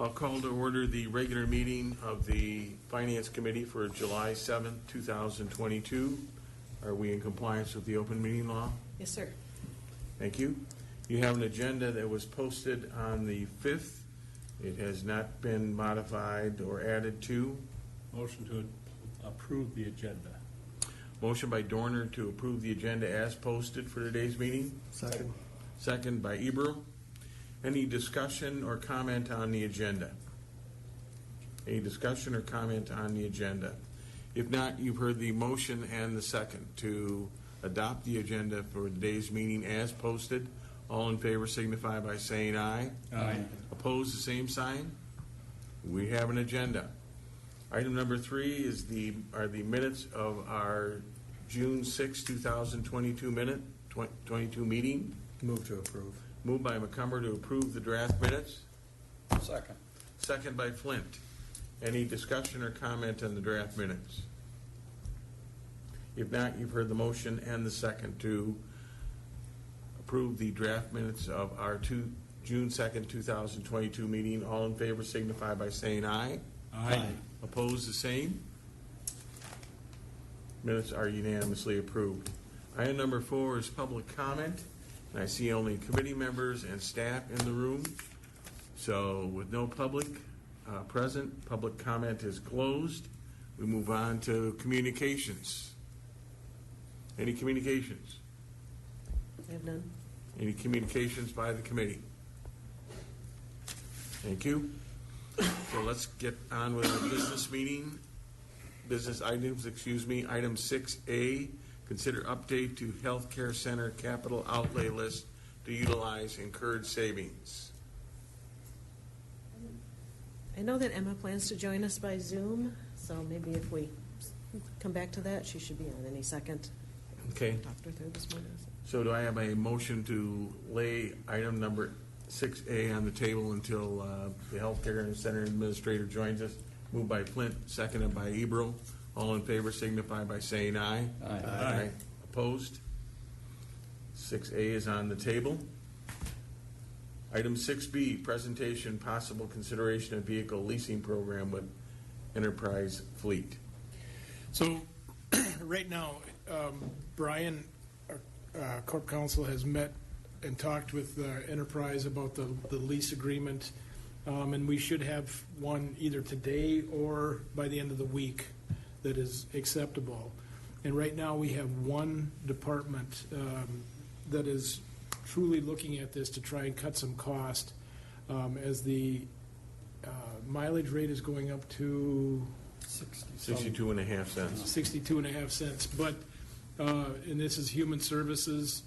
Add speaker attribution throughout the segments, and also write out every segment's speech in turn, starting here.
Speaker 1: I'll call to order the regular meeting of the Finance Committee for July 7th, 2022. Are we in compliance with the open meeting law?
Speaker 2: Yes, sir.
Speaker 1: Thank you. You have an agenda that was posted on the 5th. It has not been modified or added to.
Speaker 3: Motion to approve the agenda.
Speaker 1: Motion by Dorner to approve the agenda as posted for today's meeting.
Speaker 4: Second.
Speaker 1: Second by Ebro. Any discussion or comment on the agenda? Any discussion or comment on the agenda? If not, you've heard the motion and the second to adopt the agenda for today's meeting as posted. All in favor signify by saying aye.
Speaker 3: Aye.
Speaker 1: Opposed, the same sign. We have an agenda. Item number 3 are the minutes of our June 6, 2022 22 meeting.
Speaker 4: Move to approve.
Speaker 1: Moved by McCumber to approve the draft minutes.
Speaker 4: Second.
Speaker 1: Second by Flint. Any discussion or comment on the draft minutes? If not, you've heard the motion and the second to approve the draft minutes of our June 2nd, 2022 meeting. All in favor signify by saying aye.
Speaker 3: Aye.
Speaker 1: Opposed, the same. Minutes are unanimously approved. Item number 4 is public comment. And I see only committee members and staff in the room. So with no public present, public comment is closed. We move on to communications. Any communications?
Speaker 2: I have none.
Speaker 1: Any communications by the committee? Thank you. So let's get on with our business items, Item 6A, consider update to healthcare center capital outlay list to utilize incurred savings.
Speaker 2: I know that Emma plans to join us by Zoom, so maybe if we come back to that, she should be on any second.
Speaker 1: Okay.
Speaker 2: I talked with her this morning.
Speaker 1: So do I have a motion to lay item number 6A on the table until the healthcare center administrator joins us? Moved by Flint, seconded by Ebro. All in favor signify by saying aye.
Speaker 4: Aye.
Speaker 1: Aye. Opposed? 6A is on the table. Item 6B, presentation, possible consideration of vehicle leasing program with Enterprise Fleet.
Speaker 5: So, right now, Brian, our Corp Counsel, has met and talked with Enterprise about the lease agreement, and we should have one either today or by the end of the week that is acceptable. And right now, we have one department that is truly looking at this to try and cut some cost, as the mileage rate is going up to
Speaker 1: 62.5 cents.
Speaker 5: 62.5 cents. But, and this is Human Services.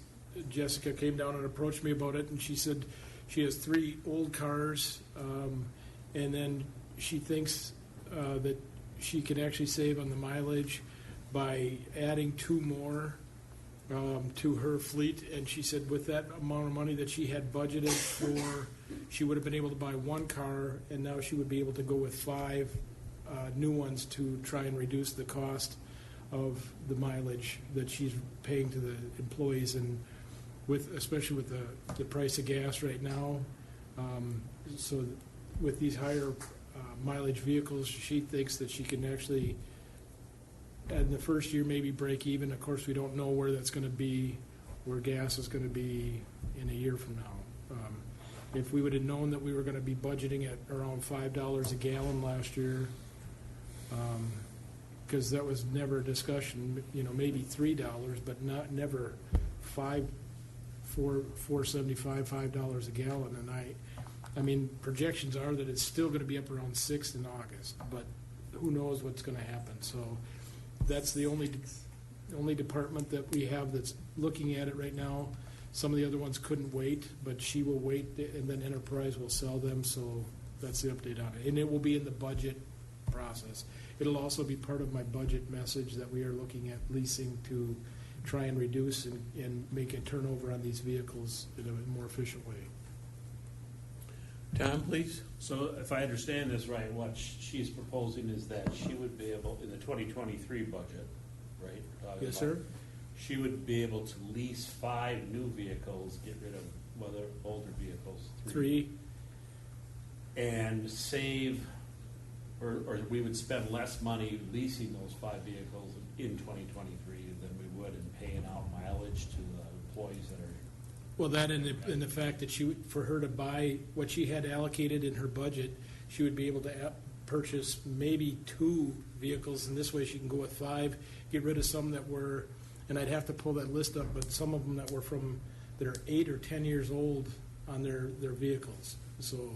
Speaker 5: Jessica came down and approached me about it, and she said she has 3 old cars, and then she thinks that she can actually save on the mileage by adding 2 more to her fleet. And she said with that amount of money that she had budgeted for, she would have been able to buy 1 car, and now she would be able to go with 5 new ones to try and reduce the cost of the mileage that she's paying to the employees. And especially with the price of gas right now, so with these higher mileage vehicles, she thinks that she can actually, in the first year, maybe break even. Of course, we don't know where that's going to be, where gas is going to be in a year from now. If we would have known that we were going to be budgeting at around $5 a gallon last year, because that was never a discussion, maybe $3, but never $4.75, $5 a gallon. And I mean, projections are that it's still going to be up around 6 in August, but who knows what's going to happen. So that's the only department that we have that's looking at it right now. Some of the other ones couldn't wait, but she will wait, and then Enterprise will sell them. So that's the update on it. And it will be in the budget process. It'll also be part of my budget message that we are looking at leasing to try and reduce and make a turnover on these vehicles in a more efficient way.
Speaker 1: Tom, please.
Speaker 3: So if I understand this right, what she's proposing is that she would be able, in the 2023 budget, right?
Speaker 5: Yes, sir.
Speaker 3: She would be able to lease 5 new vehicles, get rid of older vehicles.
Speaker 5: 3.
Speaker 3: and save, or we would spend less money leasing those 5 vehicles in 2023 than we would in paying out mileage to the employees that are.
Speaker 5: Well, that and the fact that for her to buy what she had allocated in her budget, she would be able to purchase maybe 2 vehicles, and this way she can go with 5, get rid of some that were, and I'd have to pull that list up, but some of them that are 8 or 10 years old on their vehicles, so.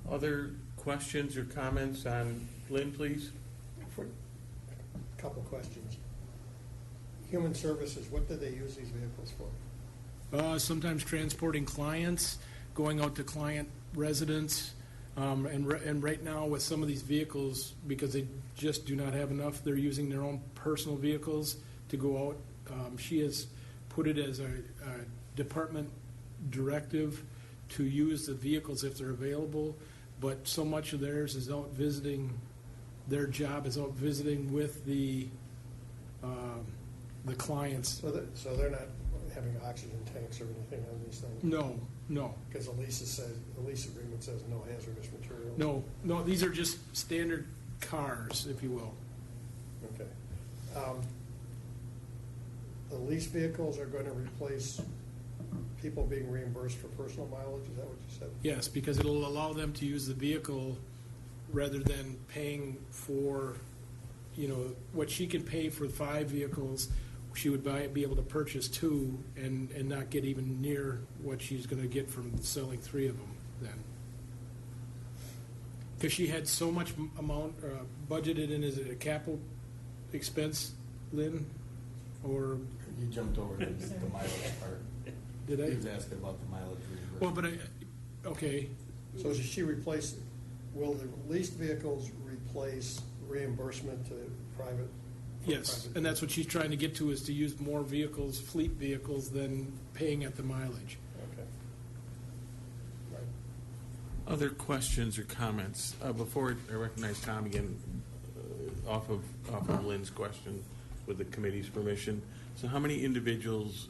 Speaker 1: Other questions or comments on Lynn, please?
Speaker 6: A couple questions. Human Services, what do they use these vehicles for?
Speaker 5: Sometimes transporting clients, going out to client residents, and right now with some of these vehicles, because they just do not have enough, they're using their own personal vehicles to go out. She has put it as a department directive to use the vehicles if they're available, but so much of theirs is out visiting, their job is out visiting with the clients.
Speaker 6: So they're not having oxygen tanks or anything on these things?
Speaker 5: No.
Speaker 6: Because the lease agreement says no hazardous materials?
Speaker 5: No, these are just standard cars, if you will.
Speaker 6: Okay. The lease vehicles are going to replace people being reimbursed for personal mileage, is that what you said?
Speaker 5: Yes, because it'll allow them to use the vehicle rather than paying for, what she can pay for 5 vehicles, she would be able to purchase 2 and not get even near what she's going to get from selling 3 of them then. Because she had so much amount budgeted in, is it a capital expense, Lynn? Or
Speaker 4: You jumped over to the mileage part.
Speaker 5: did
Speaker 4: He was
Speaker 5: I?
Speaker 4: asking about the mileage reimbursement.
Speaker 5: Well, but okay,
Speaker 6: So does she replace, will the leased vehicles replace reimbursement to private? for
Speaker 5: yes,
Speaker 6: private
Speaker 5: and that's what she's trying to get to, is to use more vehicles, fleet vehicles, than paying at the mileage.
Speaker 6: Okay. Right.
Speaker 1: Other questions or comments? Before I recognize Tom again, off of Lynn's question, with the committee's permission. So how many individuals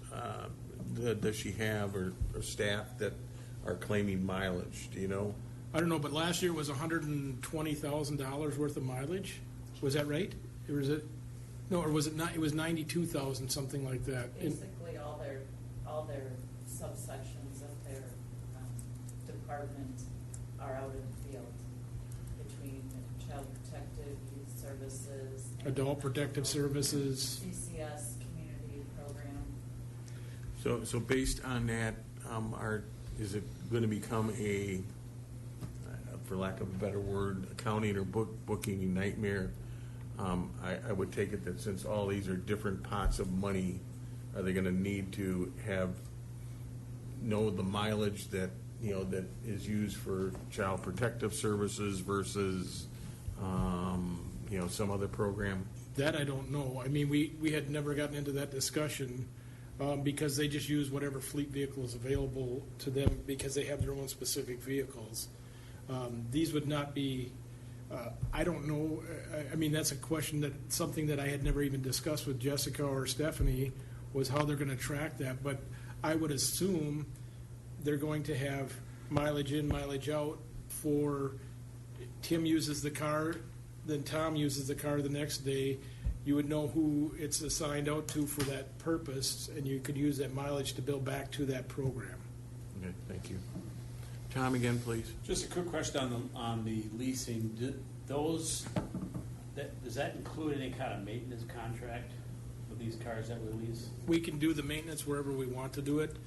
Speaker 1: does she have or staff that are claiming mileage? Do you know?
Speaker 5: I don't know, but last year was $120,000 worth of mileage. Was that right? Or was it? No, or was it not? It was 92,000, something like that.
Speaker 7: Basically, all their subsections of their department are out in the field, between Child Protective, Youth Services. and
Speaker 5: Adult Protective Services.
Speaker 7: CCS Community Program.
Speaker 1: So based on that, is it going to become a, for lack of a better word, accounting or booking nightmare? I would take it that since all these are different pots of money, are they going to need to know the mileage that that is used for Child Protective Services versus some other program?
Speaker 5: That I don't know. I mean, we had never gotten into that discussion because they just use whatever fleet vehicle is available to them because they have their own specific vehicles. These would not be, I don't know, I mean, that's a question something that I had never even discussed with Jessica or Stephanie, was how they're going to track that. But I would assume they're going to have mileage in, mileage out for Tim uses the car, then Tom uses the car the next day. You would know who it's assigned out to for that purpose, and you could use that mileage to bill back to that program.
Speaker 1: Okay, thank you. Tom, again, please.
Speaker 3: Just a quick question on the leasing. Does that include any kind of maintenance contract with these cars that we lease?
Speaker 5: We can do the maintenance wherever we want to do it,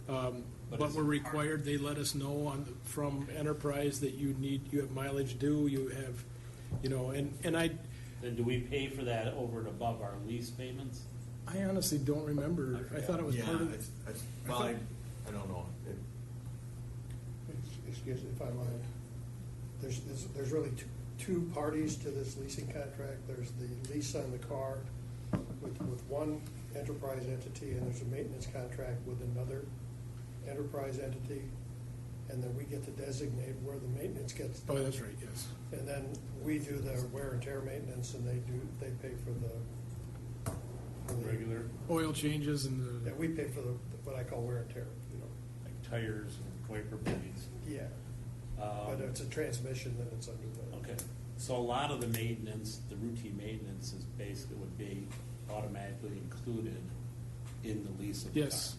Speaker 5: but we're required, they let us know from Enterprise that you have mileage due, you have, and
Speaker 3: Then do we pay for that over and above our lease payments?
Speaker 5: I honestly don't remember. I thought it was part of,
Speaker 1: I don't know.
Speaker 6: Excuse me if I might. There's really two parties to this leasing contract. There's the lease on the car with one enterprise entity, and there's a maintenance contract with another enterprise entity, and then we get to designate where the maintenance gets done.
Speaker 5: oh, that's right, yes.
Speaker 6: And then we do the wear and tear maintenance, and they pay for the
Speaker 3: Regular,
Speaker 5: Oil changes and
Speaker 6: Yeah, we pay for what I call wear and tear,
Speaker 3: like tires and wiper blades.
Speaker 6: Yeah, but if it's a transmission, then it's under the.
Speaker 3: Okay, so a lot of the maintenance, the routine maintenance is basically would be automatically included in the lease of the car?
Speaker 5: Yes.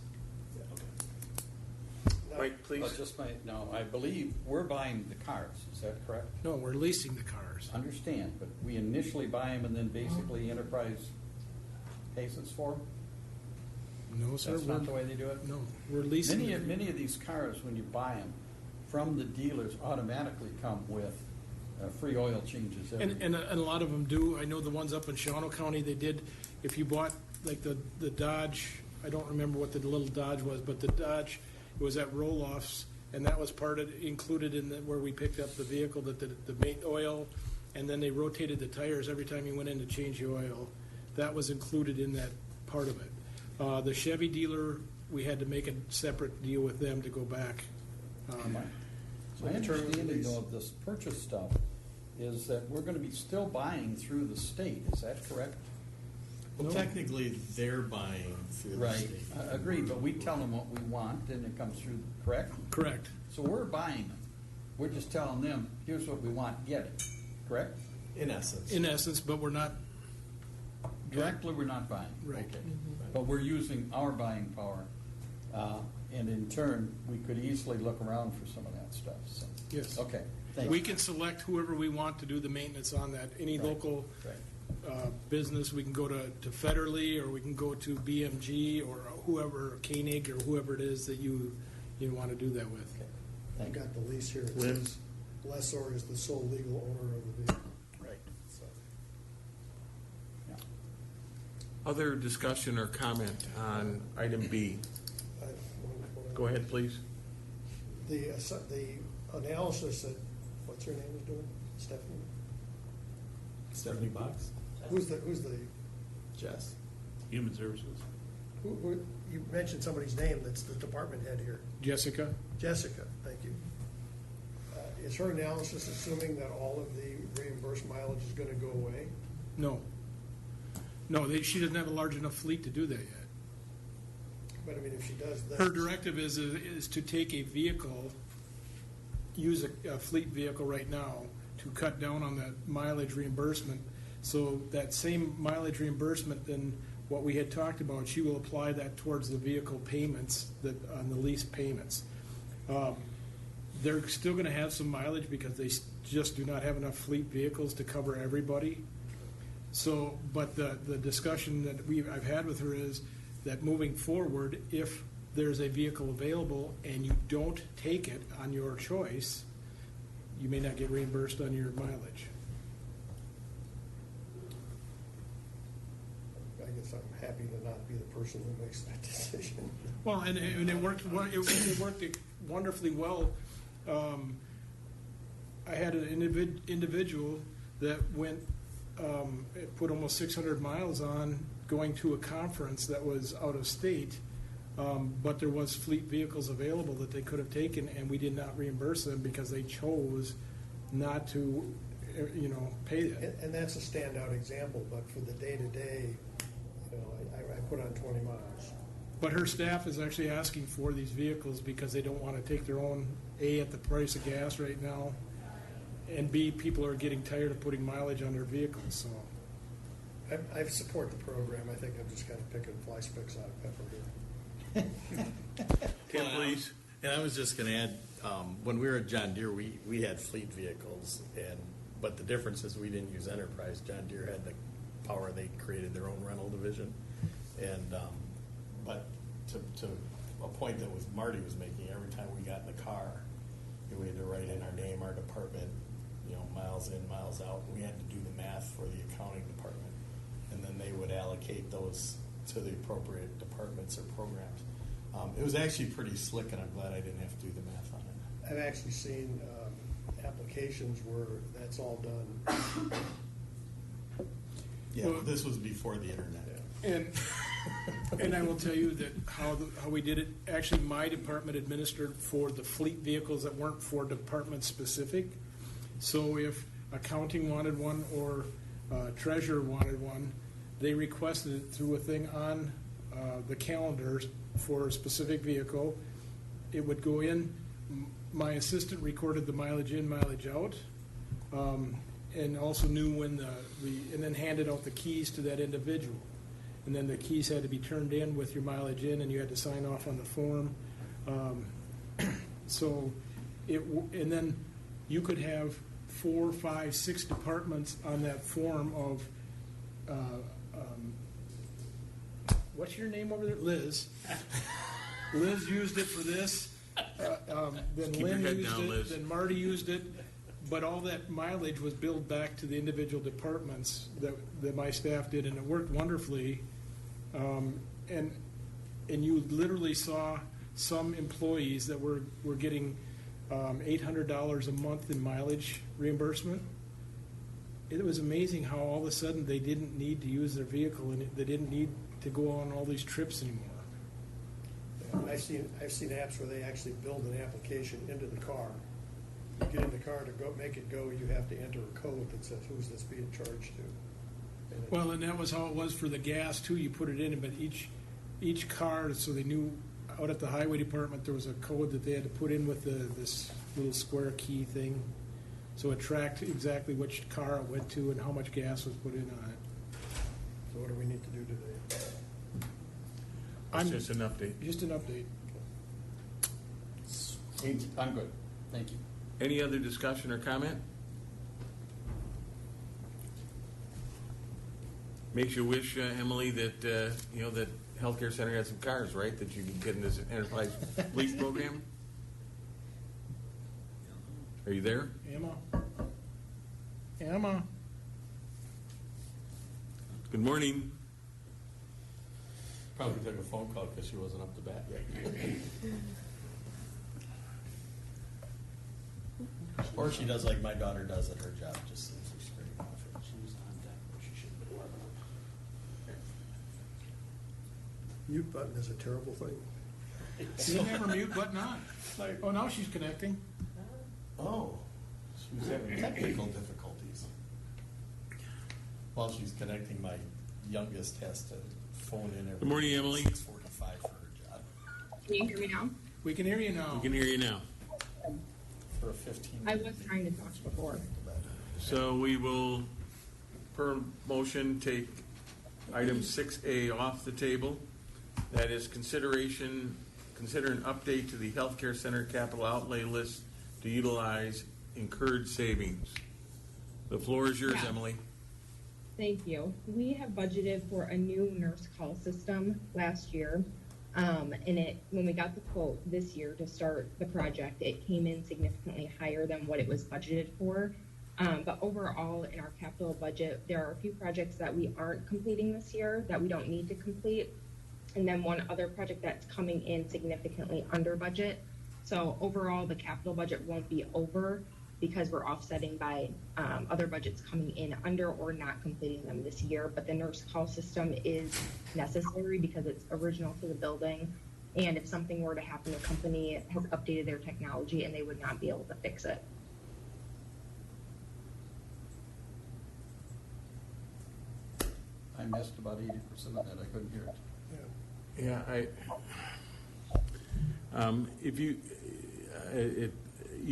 Speaker 3: Okay.
Speaker 6: Now,
Speaker 1: Mike, please.
Speaker 8: No, I believe we're buying the cars, is that correct?
Speaker 5: No, we're leasing the cars.
Speaker 8: Understand, but we initially buy them and then basically Enterprise pays us for them?
Speaker 5: No, sir.
Speaker 8: That's not the
Speaker 5: we're-
Speaker 8: way they do it?
Speaker 5: No, we're leasing.
Speaker 8: Many of these cars, when you buy them from the dealers, automatically come with free oil changes every
Speaker 5: And a lot of them do. I know the ones up in Shawano County, they did, if you bought like the Dodge, I don't remember what the little Dodge was, but the Dodge, it was at roll-offs, and that was included in where we picked up the vehicle, that the main oil, and then they rotated the tires every time you went in to change the oil. That was included in that part of it. The Chevy dealer, we had to make a separate deal with them to go back.
Speaker 8: My understanding though of this purchase stuff is that we're gonna be still buying through the state, is that correct?
Speaker 4: Well,
Speaker 5: No.
Speaker 4: technically, they're buying through the state.
Speaker 8: Agreed, but we tell them what we want, and it comes through, correct?
Speaker 5: Correct.
Speaker 8: So we're buying them. We're just telling them, here's what we want, get it, correct?
Speaker 4: In essence.
Speaker 5: In essence, but we're not,
Speaker 8: Directly, we're not buying.
Speaker 5: Right.
Speaker 8: Okay. But we're using our buying power, and in turn, we could easily look around for some of that stuff, so.
Speaker 5: yes.
Speaker 8: Okay, thank
Speaker 5: We
Speaker 8: you.
Speaker 5: can select whoever we want to do the maintenance on that. Any
Speaker 8: Right.
Speaker 5: local
Speaker 8: Right.
Speaker 5: business, we can go to Federally, or we can go to BMG, or whoever, Koenig, or whoever it is that you want to do that with.
Speaker 8: Okay,
Speaker 6: I've
Speaker 8: thank you.
Speaker 6: got the lease here. It
Speaker 1: Lynn?
Speaker 6: says lessor is the sole legal owner of the vehicle.
Speaker 8: Right.
Speaker 6: So,
Speaker 8: Yeah.
Speaker 1: Other discussion or comment on item B? Go ahead, please.
Speaker 6: The analysis that, what's her name is doing? Stephanie?
Speaker 4: $70?
Speaker 6: Who's the,
Speaker 4: Jess?
Speaker 3: Human Services.
Speaker 6: you mentioned somebody's name that's the department head here.
Speaker 5: Jessica?
Speaker 6: Jessica, thank you. Is her analysis assuming that all of the reimbursed mileage is gonna go away?
Speaker 5: No. No, she doesn't have a large enough fleet to do that yet.
Speaker 6: But I mean, if she does that.
Speaker 5: Her directive is to take a vehicle, use a fleet vehicle right now to cut down on that mileage reimbursement. So that same mileage reimbursement, then what we had talked about, she will apply that towards the vehicle payments, on the lease payments. They're still gonna have some mileage because they just do not have enough fleet vehicles to cover everybody. So, but the discussion that I've had with her is that moving forward, if there's a vehicle available and you don't take it on your choice, you may not get reimbursed on your mileage.
Speaker 6: I guess I'm happy to not be the person who makes that decision.
Speaker 5: Well, and it worked wonderfully well. I had an individual that went, put almost 600 miles on going to a conference that was out of state, but there was fleet vehicles available that they could have taken, and we did not reimburse them because they chose not to, pay that.
Speaker 6: And that's a standout example, but for the day-to-day, I put on 20 miles.
Speaker 5: But her staff is actually asking for these vehicles because they don't want to take their own, A, at the price of gas right now, and B, people are getting tired of putting mileage on their vehicles, so.
Speaker 6: I support the program. I think I'm just kind of picking fly specks out of pepper here.
Speaker 1: Tim, please.
Speaker 4: And I was just gonna add, when we were at John Deere, we had fleet vehicles, but the difference is we didn't use Enterprise. John Deere had the power, they created their own rental division. And, but to a point that was Marty was making, every time we got in the car, we had to write in our name, our department, miles in, miles out. We had to do the math for the accounting department. And then they would allocate those to the appropriate departments or programs. It was actually pretty slick, and I'm glad I didn't have to do the math on it.
Speaker 6: I've actually seen applications where that's all done.
Speaker 4: Yeah,
Speaker 5: Well-
Speaker 4: this was before the internet.
Speaker 5: And I will tell you that how we did it, actually, my department administered for the fleet vehicles that weren't for department specific. So if accounting wanted one or treasurer wanted one, they requested it through a thing on the calendar for a specific vehicle. It would go in, my assistant recorded the mileage in, mileage out, and also knew when and then handed out the keys to that individual. And then the keys had to be turned in with your mileage in, and you had to sign off on the form. So and then you could have 4, 5, 6 departments on that form of, what's your name over there? Liz. Liz used it for this. Then
Speaker 1: Keep your
Speaker 5: Lynn
Speaker 1: head
Speaker 5: used
Speaker 1: down,
Speaker 5: it.
Speaker 1: Liz.
Speaker 5: Then Marty used it. But all that mileage was billed back to the individual departments that my staff did, and it worked wonderfully. And you literally saw some employees that were getting $800 a month in mileage reimbursement. It was amazing how all of a sudden they didn't need to use their vehicle and they didn't need to go on all these trips anymore.
Speaker 6: I've seen apps where they actually build an application into the car. You get in the car to make it go, you have to enter a code that says who's this being charged to. And it-
Speaker 5: Well, and that was how it was for the gas too. You put it in, but each car, so they knew out at the highway department, there was a code that they had to put in with this little square key thing. So it tracked exactly which car it went to and how much gas was put in on it.
Speaker 6: So what do we need to do today?
Speaker 1: That's just an update.
Speaker 5: Just an update.
Speaker 8: I'm good, thank you.
Speaker 1: Any other discussion or comment? Makes you wish, Emily, that, that healthcare center had some cars, right? That you can get in this enterprise lease program? Are you there?
Speaker 5: Emma.
Speaker 1: Good morning.
Speaker 4: Probably took a phone call because she wasn't up to bat yet. Or she does like my daughter does at her job, just sits there screaming off it.
Speaker 3: She was on deck, but she shouldn't have been warming up.
Speaker 6: Mute button is a terrible thing.
Speaker 5: You didn't have her mute button on. Oh, now she's connecting.
Speaker 4: Oh, she was having technical difficulties. While she's connecting, my youngest has to phone in every.
Speaker 1: Good morning, Emily.
Speaker 4: 6:45 for her job.
Speaker 9: Can you hear me now?
Speaker 5: We can hear you now.
Speaker 1: We can hear you now.
Speaker 4: For a 15.
Speaker 9: I was trying to talk before.
Speaker 1: So we will, per motion, take item 6A off the table. That is consider an update to the healthcare center capital outlay list to utilize incurred savings. The floor is yours,
Speaker 9: Yeah.
Speaker 1: Emily.
Speaker 9: Thank you. We have budgeted for a new nurse call system last year. When we got the quote this year to start the project, it came in significantly higher than what it was budgeted for. But overall, in our capital budget, there are a few projects that we aren't completing this year that we don't need to complete. And then one other project that's coming in significantly under budget. So overall, the capital budget won't be over because we're offsetting by other budgets coming in under or not completing them this year. But the nurse call system is necessary because it's original to the building. And if something were to happen, the company has updated their technology and they would not be able to fix it.
Speaker 8: I missed about 80% of that, I couldn't hear it.
Speaker 6: Yeah.
Speaker 1: If you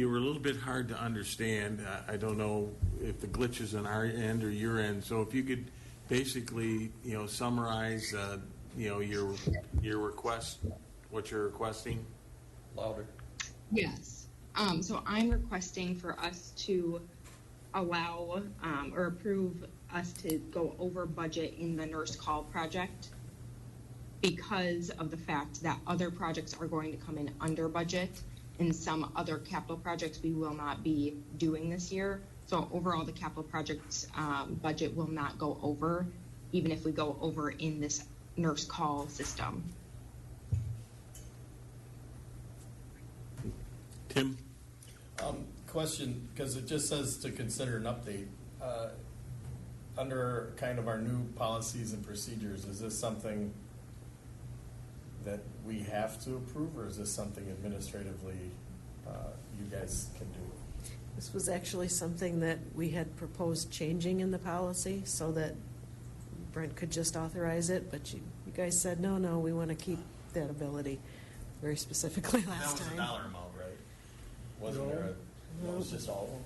Speaker 1: were a little bit hard to understand. I don't know if the glitch is on our end or your end. So if you could basically, summarize, your request, what you're requesting.
Speaker 8: Louder.
Speaker 9: Yes. So I'm requesting for us to allow or approve us to go over budget in the nurse call project because of the fact that other projects are going to come in under budget and some other capital projects we will not be doing this year. So overall, the capital projects budget will not go over, even if we go over in this nurse call system.
Speaker 1: Tim?
Speaker 4: Question, because it just says to consider an update. Under kind of our new policies and procedures, is this something that we have to approve, or is this something administratively you guys can do?
Speaker 2: This was actually something that we had proposed changing in the policy so that Brent could just authorize it, but you guys said, no, we want to keep that ability very specifically last
Speaker 4: That was
Speaker 2: time.
Speaker 4: a dollar amount, right? Wasn't there a, it was just all,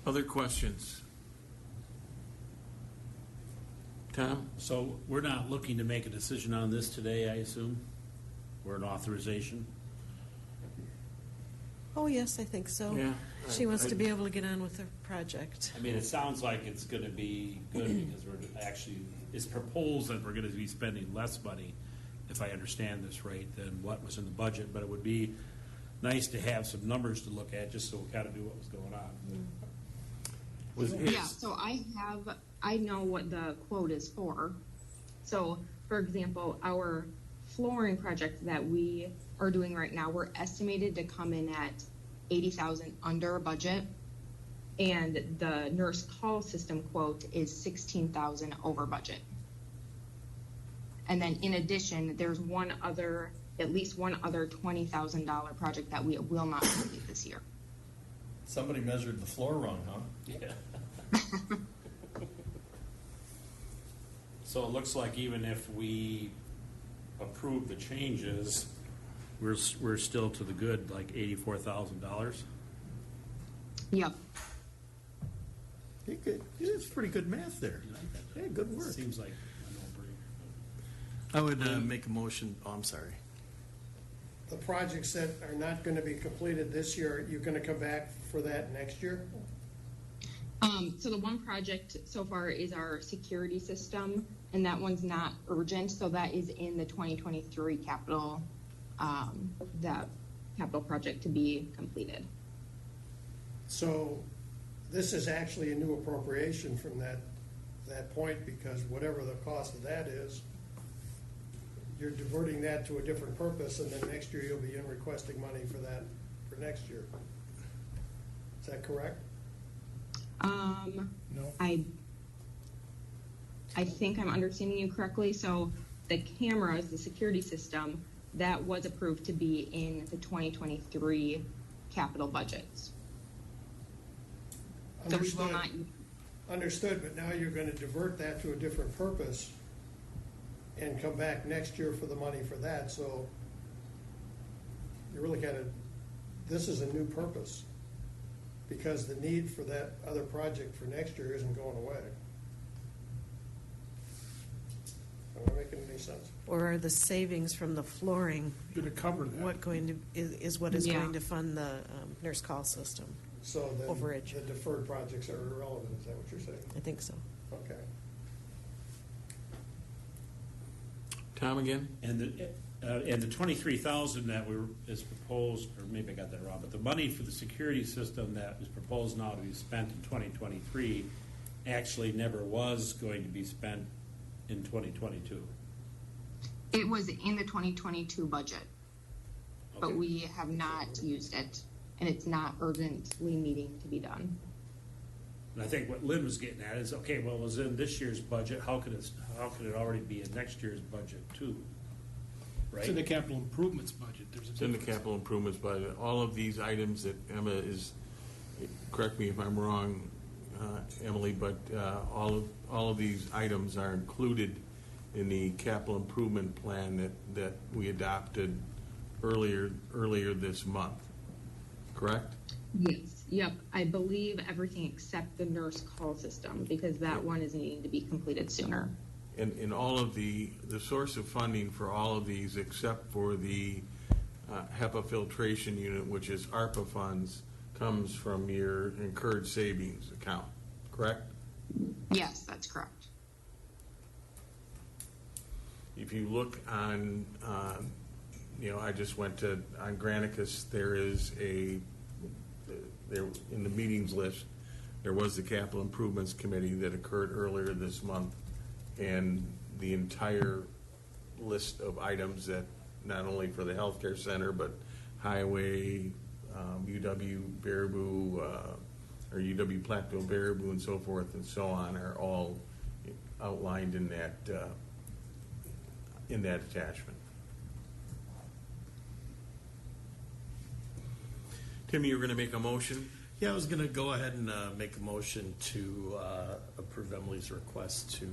Speaker 1: Other questions? Tom?
Speaker 3: So we're not looking to make a decision on this today, I assume? Or an authorization?
Speaker 2: Oh, yes, I think so.
Speaker 1: Yeah.
Speaker 2: She wants to be able to get on with the project.
Speaker 3: I mean, it sounds like it's gonna be good because we're actually, it's proposed that we're gonna be spending less money, if I understand this right, than what was in the budget, but it would be nice to have some numbers to look at, just so we kind of knew what was going on.
Speaker 9: Yeah, so I know what the quote is for. So, for example, our flooring project that we are doing right now, we're estimated to come in at 80,000 under budget. And the nurse call system quote is 16,000 over budget. And then in addition, there's at least one other $20,000 project that we will not complete this year.
Speaker 4: somebody measured the floor wrong, huh?
Speaker 3: Yeah. So it looks like even if we approve the changes, we're still to the good, like $84,000.
Speaker 9: Yep.
Speaker 4: You good, it's pretty good math there. Yeah, good work.
Speaker 3: Seems like a
Speaker 4: I would make a motion, oh, I'm sorry.
Speaker 6: The projects that are not gonna be completed this year, you're gonna come back for that next year?
Speaker 9: So the one project so far is our security system, and that one's not urgent, so that is in the 2023 capital, that capital project to be completed.
Speaker 6: So this is actually a new appropriation from that point, because whatever the cost of that is, you're diverting that to a different purpose, and then next year you'll be in requesting money for that for next year. Is that correct?
Speaker 5: No.
Speaker 9: I think I'm understanding you correctly. So the cameras, the security system, that was approved to be in the 2023 capital budgets. So we will not.
Speaker 6: Understood, but now you're gonna divert that to a different purpose and come back next year for the money for that, so you really gotta, this is a new purpose, because the need for that other project for next year isn't going away. Am I making any sense?
Speaker 2: Or are the savings from the flooring,
Speaker 5: Gonna cover that.
Speaker 2: what going to, is what is
Speaker 9: Yeah.
Speaker 2: going to fund the nurse call system?
Speaker 6: So then
Speaker 2: Overage.
Speaker 6: the deferred projects are irrelevant, is that what you're saying?
Speaker 2: I think so.
Speaker 6: Okay.
Speaker 1: Tom again?
Speaker 3: And the 23,000 that is proposed, or maybe I got that wrong, but the money for the security system that is proposed now to be spent in 2023 actually never was going to be spent in 2022.
Speaker 9: It was in the 2022 budget, but
Speaker 3: Okay.
Speaker 9: we have not used it, and it's not urgently needing to be done.
Speaker 3: And I think what Lynn was getting at is, okay, well, it was in this year's budget, how could it already be in next year's budget too?
Speaker 5: It's in the
Speaker 3: Right?
Speaker 5: capital improvements budget. There's a
Speaker 1: It's in the
Speaker 5: difference.
Speaker 1: capital improvements budget. All of these items that Emma is, correct me if I'm wrong, Emily, but all of these items are included in the capital improvement plan that we adopted earlier this month, correct?
Speaker 9: Yes, yep. I believe everything except the nurse call system, because that one is needing to be completed sooner.
Speaker 1: And all of the source of funding for all of these, except for the HEPA filtration unit, which is ARPA funds, comes from your incurred savings account, correct?
Speaker 9: Yes, that's correct.
Speaker 1: If you look on, I just went on Granicus, there is there, in the meetings list, there was the capital improvements committee that occurred earlier this month, and the entire list of items that, not only for the healthcare center, but highway, UW Baraboo, or UW Platteville Baraboo and so forth and so on, are all outlined in that attachment. Tim, you were gonna make a motion?
Speaker 4: Yeah, I was gonna go ahead and make a motion to approve Emily's request to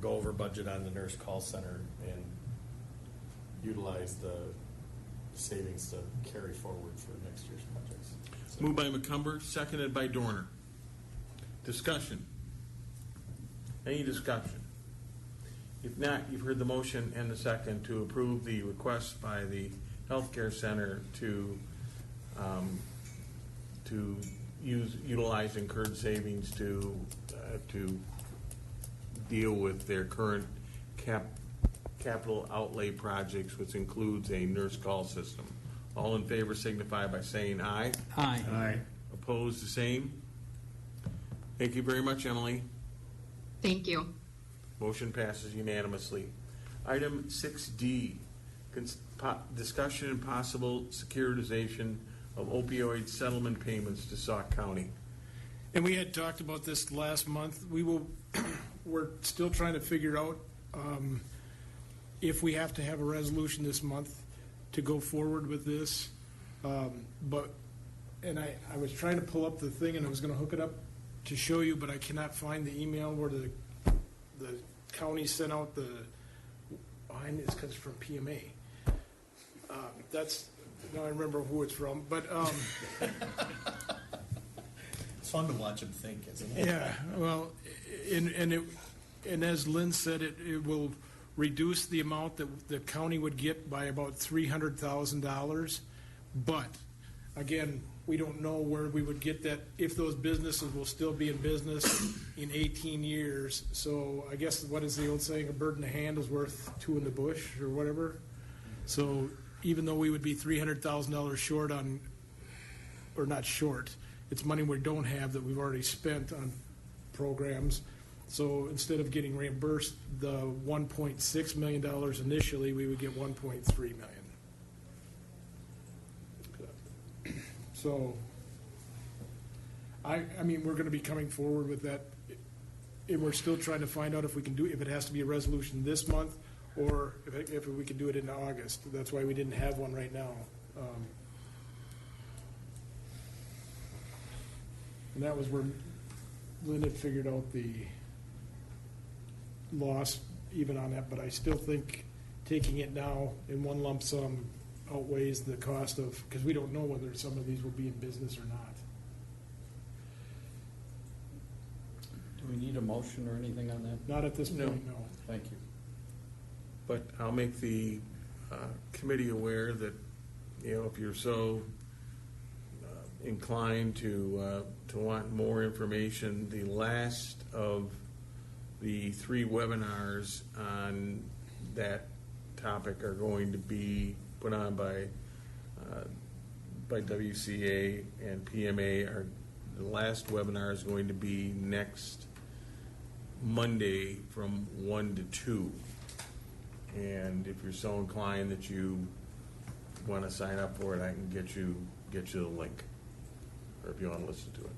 Speaker 4: go over budget on the nurse call center and utilize the savings to carry forward for next year's projects. So-
Speaker 1: Moved by McCumber, seconded by Dorner. Discussion. Any discussion? If not, you've heard the motion and the second to approve the request by the healthcare center to utilize incurred savings to deal with their current capital outlay projects, which includes a nurse call system. All in favor signify by saying aye.
Speaker 8: Aye.
Speaker 1: Opposed, the same. Thank you very much, Emily.
Speaker 10: Thank you.
Speaker 1: Motion passes unanimously. Item 6D, discussion and possible securitization of opioid settlement payments to Sauk County.
Speaker 5: And we had talked about this last month. We're still trying to figure out if we have to have a resolution this month to go forward with this. I was trying to pull up the thing and I was gonna hook it up to show you, but I cannot find the email where the county sent out the, it's because it's from PMA. Now I remember who it's from, but,
Speaker 4: It's fun to watch them think, isn't it?
Speaker 5: yeah, well, and as Lynn said, it will reduce the amount that the county would get by about $300,000. But, again, we don't know where we would get that, if those businesses will still be in business in 18 years. So I guess, what is the old saying, a bird in the hand is worth two in the bush, or whatever? So even though we would be $300,000 short on, or not short, it's money we don't have that we've already spent on programs. So instead of getting reimbursed the $1.6 million initially, we would get $1.3 million. So, I mean, we're gonna be coming forward with that, and we're still trying to find out if we can do, if it has to be a resolution this month, or if we can do it in August. That's why we didn't have one right now. And that was where Lynn had figured out the loss even on that, but I still think taking it now in one lump sum outweighs the cost of, because we don't know whether some of these will be in business or not.
Speaker 8: Do we need a motion or anything on that?
Speaker 5: Not at this point, no.
Speaker 8: Thank you.
Speaker 1: But I'll make the committee aware that, if you're so inclined to want more information, the last of the 3 webinars on that topic are going to be put on by WCA and PMA. The last webinar is going to be next Monday from 1 to 2. And if you're so inclined that you want to sign up for it, I can get you the link, or if you want to listen to it.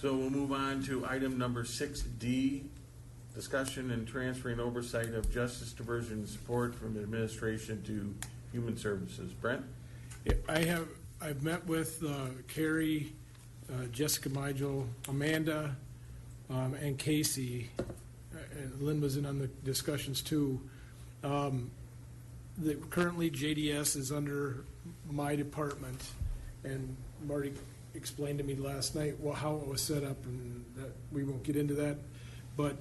Speaker 1: So we'll move on to item number 6D, discussion and transferring oversight of justice diversion support from administration to human services. Brent?
Speaker 5: Yeah, I've met with Carrie, Jessica Migel, Amanda, and Casey. And Lynn was in on the discussions too. Currently JDS is under my department, and Marty explained to me last night how it was set up, and that we won't get into that. But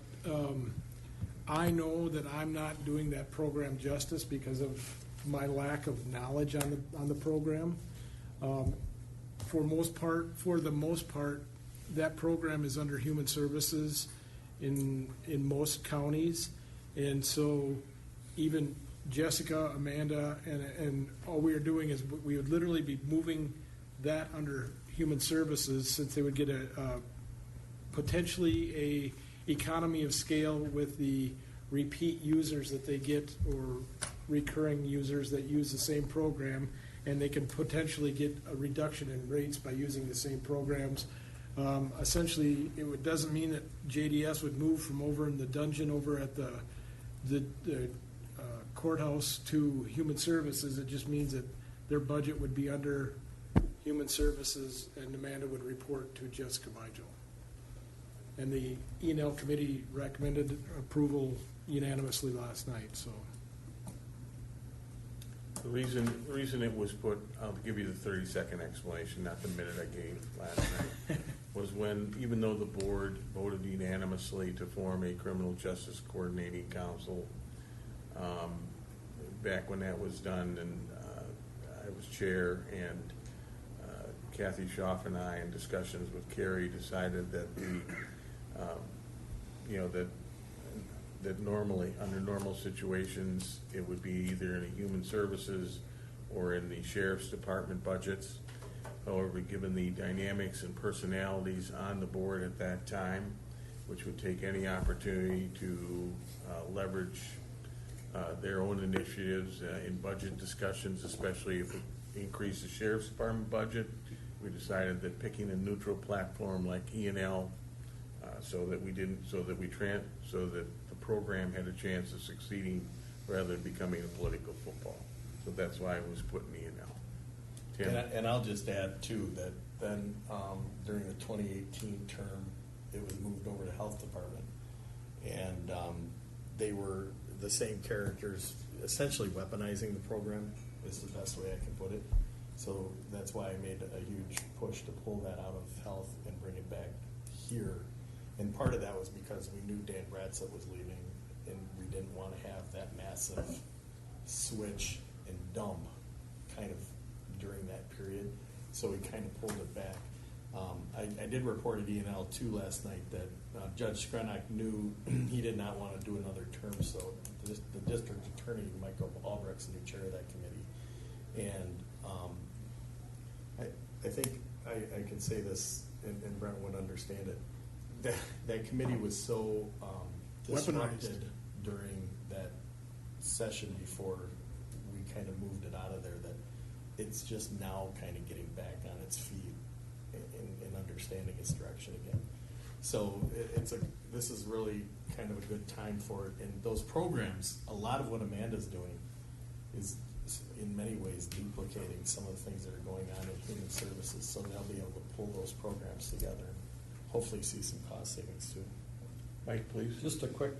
Speaker 5: I know that I'm not doing that program justice because of my lack of knowledge on the program. For the most part, that program is under human services in most counties, and so even Jessica, Amanda, and all we are doing is we would literally be moving that under human services, since they would get potentially a economy of scale with the repeat users that they get, or recurring users that use the same program, and they can potentially get a reduction in rates by using the same programs. Essentially, doesn't mean that JDS would move from over in the dungeon over at the courthouse to human services. It just means that their budget would be under human services, and Amanda would report to Jessica Migel. And the E&L committee recommended approval unanimously last night, so.
Speaker 1: The reason it was put, I'll give you the 30-second explanation, not the minute I gave last night, was when, even though the board voted unanimously to form a criminal justice coordinating council, back when that was done, and I was chair, and Kathy Schaff and I, in discussions with Carrie, decided that that normally, under normal situations, it would be either in the human services or in the sheriff's department budgets. However, given the dynamics and personalities on the board at that time, which would take any opportunity to leverage their own initiatives in budget discussions, especially if it increased the sheriff's department budget, we decided that picking a neutral platform like E&L, so that the program had a chance of succeeding rather than becoming a political football. So that's why it was put in E&L. Tim?
Speaker 4: And I'll just add too, that then during the 2018 term, it was moved over to Health Department. And they were the same characters, essentially weaponizing the program is the best way I can put it. So that's why I made a huge push to pull that out of Health and bring it back here. And part of that was because we knew Dan Bradsett was leaving, and we didn't want to have that massive switch and dump kind of during that period. So we kind of pulled it back. I did report at E&L too last night that Judge Skrenak knew he did not want to do another term, so the district attorney, Michael Albrecht's the new chair of that committee. And I think I can say this, and Brent would understand it. That committee was so disrupted during that session before we kind of moved it out of there that it's just now kind of getting back on its feet and understanding its direction again. So this is really kind of a good time for it. And those programs, a lot of what Amanda's doing is in many ways duplicating some of the things that are going on in human services. So they'll be able to pull those programs together and hopefully see some cost savings too.
Speaker 1: Mike, please.
Speaker 8: Just a quick,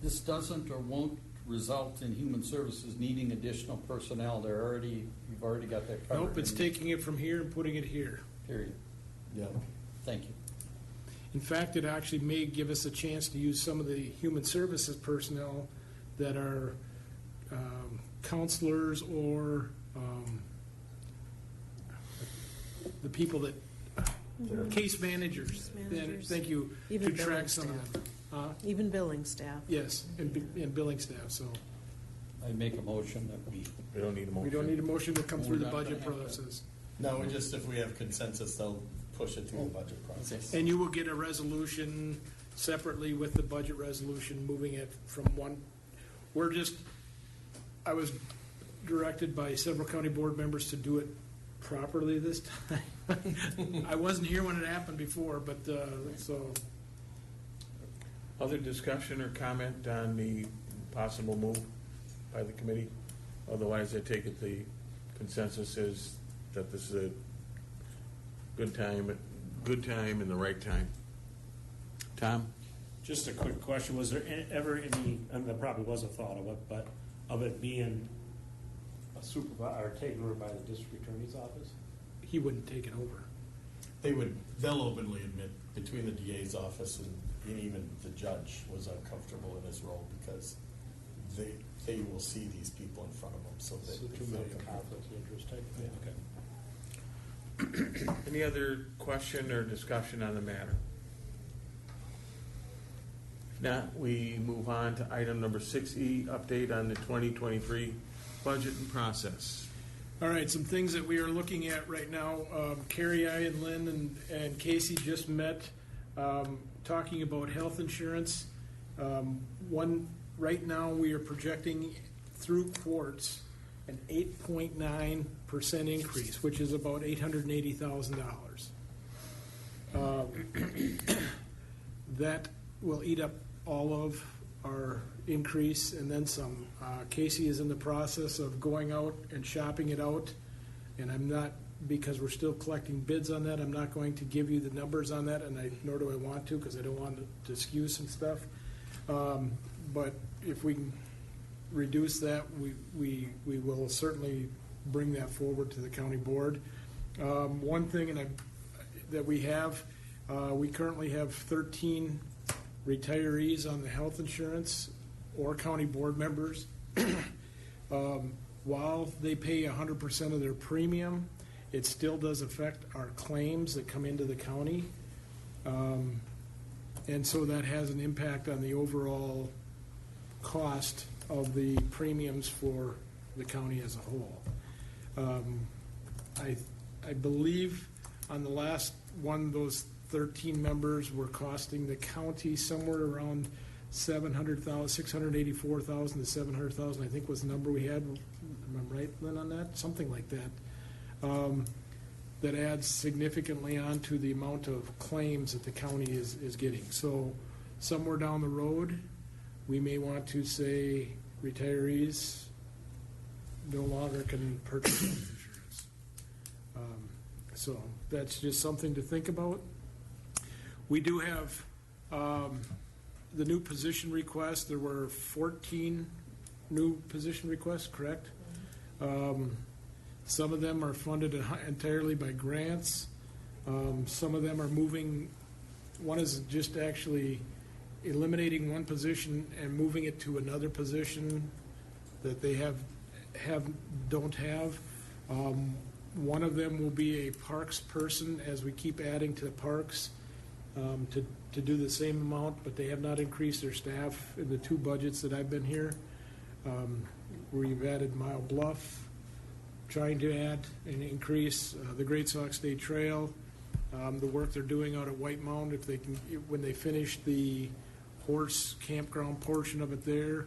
Speaker 8: this doesn't or won't result in human services needing additional personnel. You've already got that covered.
Speaker 5: Nope, it's taking it from here and putting it here.
Speaker 8: Period.
Speaker 4: Yeah.
Speaker 8: Thank you.
Speaker 5: In fact, it actually may give us a chance to use some of the human services personnel that are counselors or the people that, case managers.
Speaker 2: Managers.
Speaker 5: Thank you.
Speaker 2: Even
Speaker 5: to track
Speaker 2: billing
Speaker 5: some of
Speaker 2: staff.
Speaker 5: them.
Speaker 2: Even billing staff.
Speaker 5: Yes, and billing staff, so.
Speaker 8: I make a motion that we,
Speaker 1: We don't need a motion.
Speaker 5: We don't need a motion to come
Speaker 8: We're
Speaker 5: through the
Speaker 8: not
Speaker 5: budget
Speaker 8: gonna have
Speaker 5: process.
Speaker 4: No, if we have consensus, they'll push it through the budget process.
Speaker 5: And you will get a resolution separately with the budget resolution, moving it from one. I was directed by several county board members to do it properly this time. I wasn't here when it happened before, but, so.
Speaker 1: Other discussion or comment on the possible move by the committee? Otherwise, I take it the consensus is that this is a good time and the right time. Tom?
Speaker 3: Just a quick question, was there ever any, and there probably was a thought of it, but of it being a supervisor, or taken over by the district attorney's office?
Speaker 5: He wouldn't take it over.
Speaker 4: They'll openly admit between the DA's office and even the judge was uncomfortable in his role because they will see these people in front of them, so
Speaker 3: So
Speaker 4: they
Speaker 3: too
Speaker 4: feel
Speaker 3: many
Speaker 4: comfortable.
Speaker 3: conflict of interest type thing, okay.
Speaker 1: Any other question or discussion on the matter? If not, we move on to item number 6E, update on the 2023 budget and process.
Speaker 5: All right, some things that we are looking at right now. Carrie, I, and Lynn and Casey just met talking about health insurance. Right now, we are projecting through quartz an 8.9% increase, which is about $880,000. That will eat up all of our increase and then some. Casey is in the process of going out and shopping it out, and I'm not, because we're still collecting bids on that, I'm not going to give you the numbers on that, and nor do I want to, because I don't want to skew some stuff. But if we can reduce that, we will certainly bring that forward to the county board. One thing that we have, we currently have 13 retirees on the health insurance or county board members. While they pay 100% of their premium, it still does affect our claims that come into the county. And so that has an impact on the overall cost of the premiums for the county as a whole. I believe on the last one, those 13 members were costing the county somewhere around $684,000 to $700,000, I think was the number we had. Am I right, Lynn, on that? Something like that. That adds significantly onto the amount of claims that the county is getting. So somewhere down the road, we may want to say retirees no longer can purchase health insurance. So that's just something to think about. We do have the new position requests. There were 14 new position requests, correct? Some of them are funded entirely by grants. Some of them are moving. One is just actually eliminating one position and moving it to another position that they don't have. One of them will be a parks person as we keep adding to the parks to do the same amount, but they have not increased their staff in the two budgets that I've been here. We've added Mile Bluff, trying to add and increase the Great Sauk State Trail, the work they're doing out at White Mound, if they can, when they finish the horse campground portion of it there,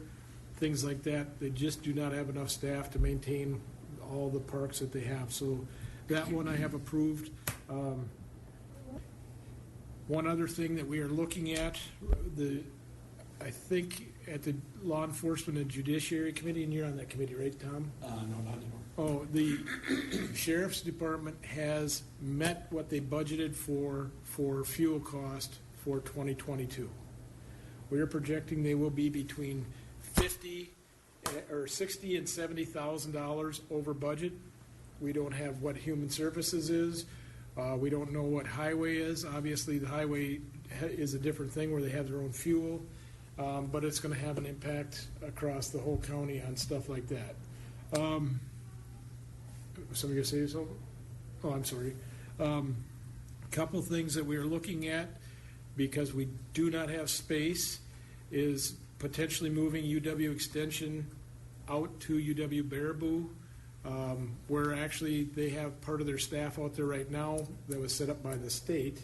Speaker 5: things like that. They just do not have enough staff to maintain all the parks that they have. So that one I have approved. One other thing that we are looking at, I think at the Law Enforcement and Judiciary Committee, and you're on that committee, right, Tom?
Speaker 3: No, not anymore.
Speaker 5: Oh, the Sheriff's Department has met what they budgeted for fuel cost for 2022. We are projecting they will be between $60 and $70,000 over budget. We don't have what Human Services is. We don't know what highway is. Obviously, the highway is a different thing where they have their own fuel, but it's going to have an impact across the whole county on stuff like that. Somebody gonna say something? Oh, I'm sorry. Couple things that we are looking at, because we do not have space, is potentially moving UW Extension out to UW Baraboo, where actually they have part of their staff out there right now that was set up by the state.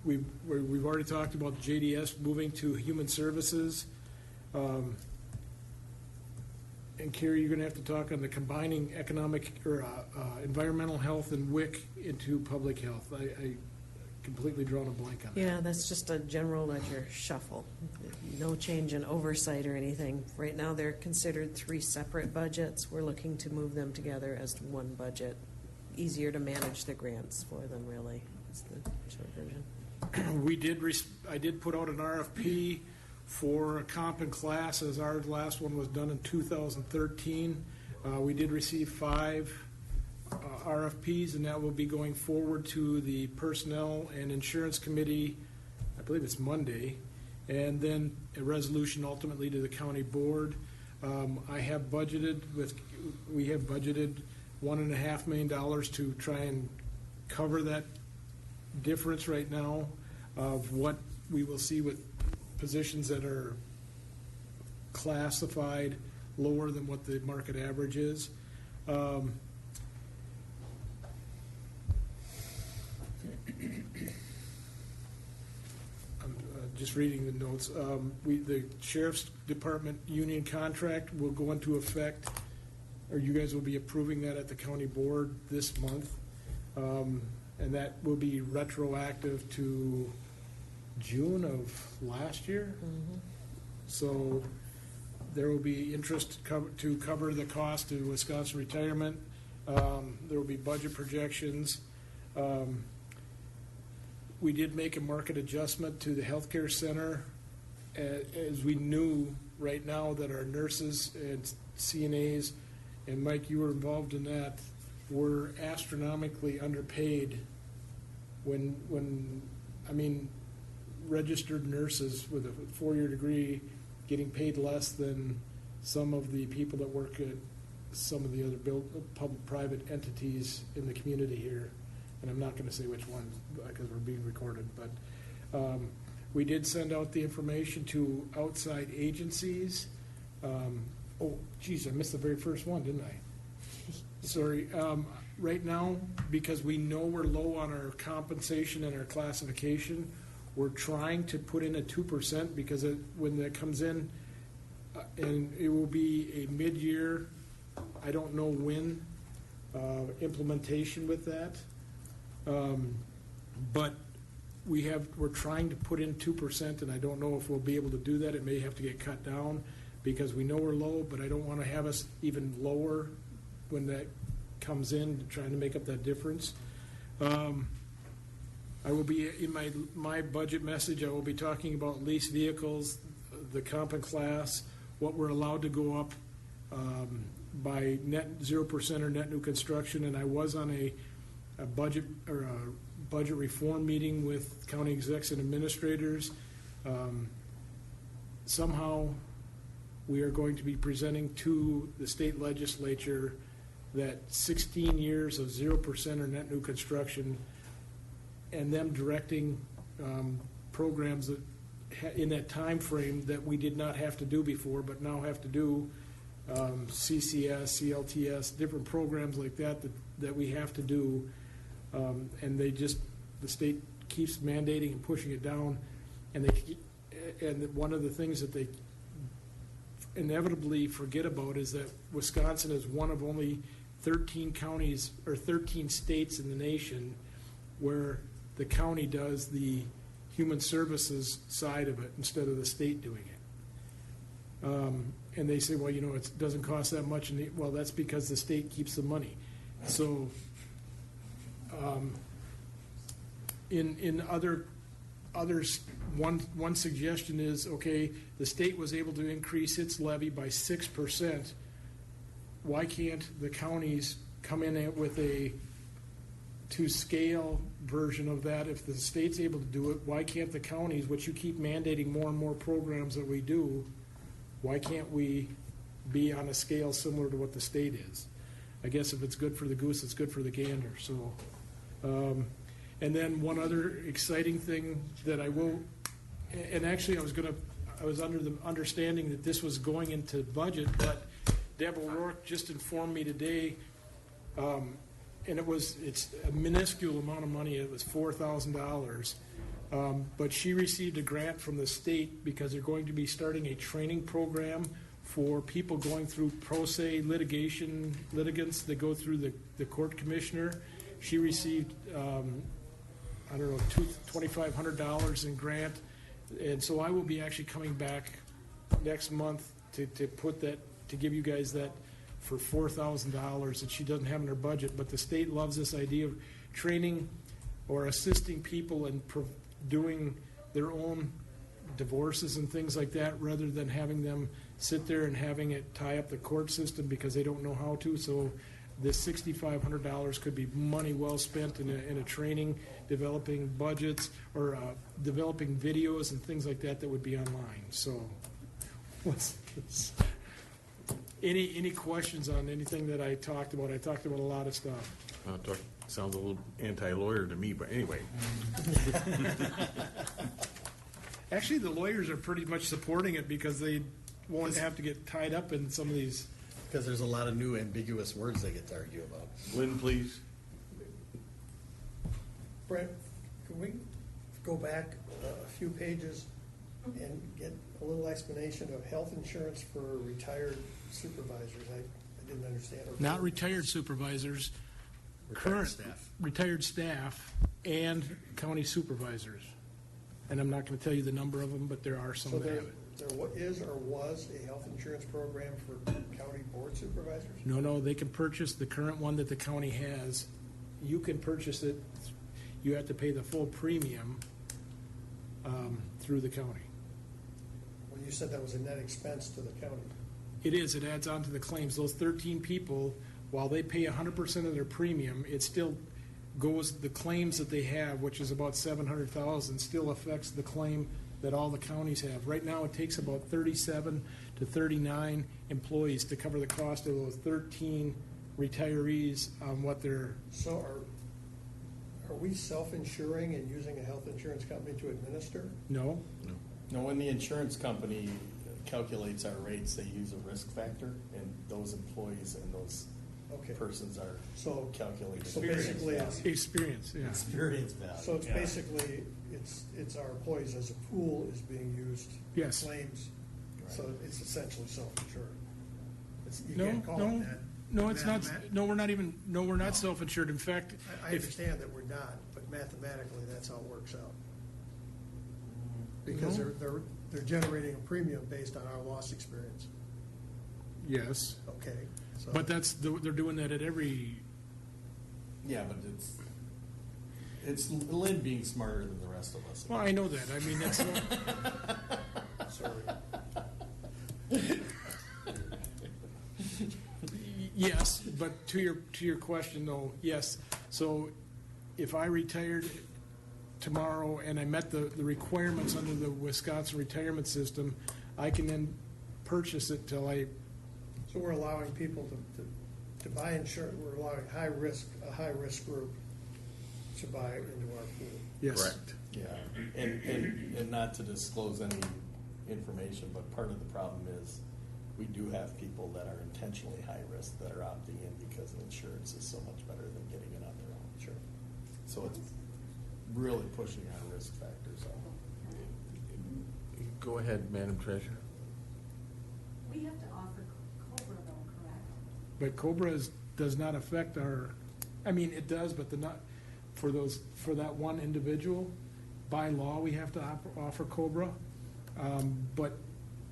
Speaker 5: We've already talked about JDS moving to Human Services. And Carrie, you're going to have to talk on the combining economic or environmental health and WIC into public health. I completely drawn a blank on that.
Speaker 2: Yeah, that's just a general ledger shuffle. No change in oversight or anything. Right now, they're considered three separate budgets. We're looking to move them together as one budget. Easier to manage the grants for them, really. It's the short version.
Speaker 5: I did put out an RFP for a comp and class, as our last one was done in 2013. We did receive 5 RFPs, and that will be going forward to the Personnel and Insurance Committee, I believe it's Monday, and then a resolution ultimately to the county board. We have budgeted $1.5 million to try and cover that difference right now of what we will see with positions that are classified lower than what the market average is. I'm just reading the notes. The Sheriff's Department union contract will go into effect, or you guys will be approving that at the county board this month. And that will be retroactive to June of last year.
Speaker 2: Mm-hmm.
Speaker 5: So there will be interest to cover the cost of Wisconsin retirement. There will be budget projections. We did make a market adjustment to the healthcare center as we knew right now that our nurses and CNAs, and Mike, you were involved in that, were astronomically underpaid when, I mean, registered nurses with a four-year degree getting paid less than some of the people that work at some of the other public-private entities in the community here. And I'm not going to say which ones because we're being recorded, but we did send out the information to outside agencies. Oh, geez, I missed the very first one, didn't I? Sorry. Right now, because we know we're low on our compensation and our classification, we're trying to put in a 2% because when that comes in, and it will be a mid-year, I don't know when, implementation with that. But we're trying to put in 2%, and I don't know if we'll be able to do that. It may have to get cut down because we know we're low, but I don't want to have us even lower when that comes in, trying to make up that difference. I will be, in my budget message, I will be talking about leased vehicles, the comp and class, what we're allowed to go up by net 0% or net new construction, and I was on a budget or a budget reform meeting with county execs and administrators. Somehow we are going to be presenting to the state legislature that 16 years of 0% or net new construction and them directing programs that in that time frame that we did not have to do before but now have to do, CCS, CLTS, different programs like that we have to do, and the state keeps mandating and pushing it down, and one of the things that they inevitably forget about is that Wisconsin is one of only 13 counties or 13 states in the nation where the county does the human services side of it instead of the state doing it. And they say, well, it doesn't cost that much. And well, that's because the state keeps the money. So in others, one suggestion is, okay, the state was able to increase its levy by 6%. Why can't the counties come in with a to scale version of that? If the state's able to do it, why can't the counties, which you keep mandating more and more programs that we do, why can't we be on a scale similar to what the state is? I guess if it's good for the goose, it's good for the gander. So, and then one other exciting thing that I will, and actually I was under the understanding that this was going into budget, but Deb O'Rourke just informed me today, and it's a minuscule amount of money. It was $4,000, but she received a grant from the state because they're going to be starting a training program for people going through pro se litigants that go through the court commissioner. She received, $2,500 in grant, and so I will be actually coming back next month to put that, to give you guys that for $4,000 that she doesn't have in her budget. But the state loves this idea of training or assisting people in doing their own divorces and things like that, rather than having them sit there and having it tie up the court system because they don't know how to. So this $6,500 could be money well spent in a training, developing budgets, or developing videos and things like that would be online. So any questions on anything that I talked about? I talked about a lot of stuff.
Speaker 1: Sounds a little anti-lawyer to me, but anyway.
Speaker 5: Actually, the lawyers are pretty much supporting it because they won't have to get tied up in some of these.
Speaker 4: Because there's a lot of new ambiguous words they get to argue about.
Speaker 1: Lynn, please.
Speaker 6: Brent, can we go back a few pages and get a little explanation of health insurance for retired supervisors? I didn't understand.
Speaker 5: Not retired supervisors, current
Speaker 4: staff.
Speaker 5: Retired staff and county supervisors. And I'm not going to tell you the number of them, but there are some
Speaker 6: So
Speaker 5: that have
Speaker 6: there
Speaker 5: it.
Speaker 6: is or was a health insurance program for county board supervisors?
Speaker 5: No, they can purchase the current one that the county has. You can purchase it. You have to pay the full premium through the county.
Speaker 6: you said that was a net expense to the county.
Speaker 5: It is, it adds on to the claims. Those 13 people, while they pay 100% of their premium, it still goes, the claims that they have, which is about 700,000, still affects the claim that all the counties have. Right now, it takes about 37 to 39 employees to cover the cost of those 13 retirees on what they're,
Speaker 6: So are we self-insuring and using a health insurance company to administer?
Speaker 5: no?
Speaker 4: No, when the insurance company calculates our rates, they use a risk factor, and those employees and those
Speaker 6: Okay.
Speaker 4: persons are
Speaker 6: So,
Speaker 4: calculated.
Speaker 6: so basically, it's,
Speaker 5: Experience, yeah.
Speaker 4: Experience value.
Speaker 6: so it's
Speaker 3: Yeah.
Speaker 6: basically, it's our employees as a pool is being used.
Speaker 5: Yes.
Speaker 6: Claims, so it's essentially self-insured. You
Speaker 5: No,
Speaker 6: can't call
Speaker 5: no,
Speaker 6: it that.
Speaker 5: no, it's not,
Speaker 6: Mathemat-
Speaker 5: we're not self-insured. In fact,
Speaker 6: I
Speaker 5: if,
Speaker 6: understand that we're not, but mathematically, that's how it works out. Because
Speaker 5: No.
Speaker 6: they're generating a premium based on our loss experience.
Speaker 5: yes,
Speaker 6: Okay. So
Speaker 5: but they're doing that at every,
Speaker 4: Yeah, but it's Lynn being smarter than the rest of us.
Speaker 5: well, I know that. I mean, that's,
Speaker 6: sorry.
Speaker 5: yes, but to your question though, yes. So if I retired tomorrow and I met the requirements under the Wisconsin retirement system, I can then purchase it till I,
Speaker 6: So we're allowing people to buy insurance, we're allowing a high-risk group to buy into our pool.
Speaker 5: yes.
Speaker 1: Correct.
Speaker 4: Yeah, and not to disclose any information, but part of the problem is we do have people that are intentionally high risk that are opting in because insurance is so much better than getting it on their own. Sure. So it's really pushing our risk factors up.
Speaker 1: Go ahead, Madam Treasurer.
Speaker 10: We have to offer COBRA though, correct?
Speaker 5: But Cobra does not affect our, I mean, it does, but for that one individual, by law, we have to offer Cobra. But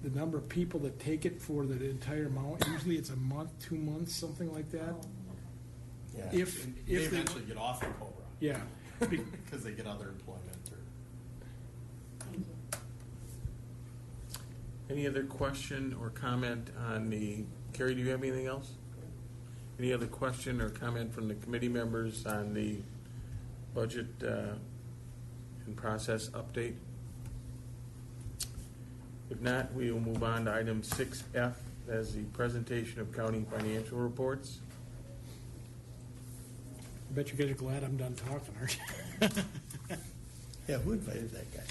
Speaker 5: the number of people that take it for the entire amount, usually it's a month, 2 months, something like that.
Speaker 10: Oh,
Speaker 4: Yeah,
Speaker 5: If-
Speaker 4: and
Speaker 5: if
Speaker 4: they
Speaker 5: they-
Speaker 4: eventually get off the COBRA
Speaker 5: Yeah.
Speaker 4: because they get other employment or.
Speaker 10: thank you.
Speaker 1: Any other question or comment on the, Carrie, do you have anything else? Any other question or comment from the committee members on the budget and process update? If not, we will move on to item 6F, as the presentation of county financial reports.
Speaker 5: I bet you guys are glad I'm done talking, aren't you?
Speaker 4: Yeah, who invited that guy?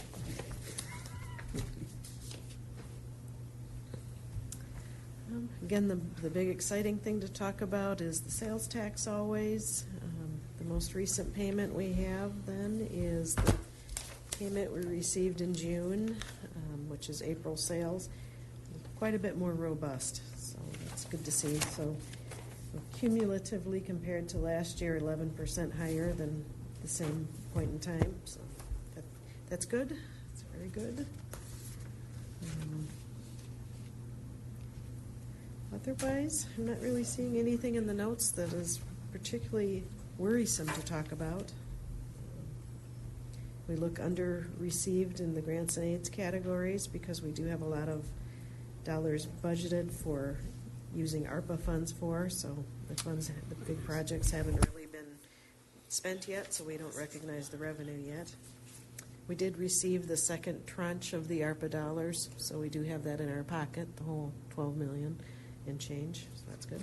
Speaker 2: Again, the big exciting thing to talk about is the sales tax always. The most recent payment we have then is the payment we received in June, which is April sales. Quite a bit more robust, so that's good to see. So cumulatively compared to last year, 11% higher than the same point in time. So that's good. It's very good. Otherwise, I'm not really seeing anything in the notes that is particularly worrisome to talk about. We look under received in the grants and aids categories because we do have a lot of dollars budgeted for using ARPA funds for, so the big projects haven't really been spent yet, so we don't recognize the revenue yet. We did receive the second tranche of the ARPA dollars, so we do have that in our pocket, the whole 12 million and change, so that's good.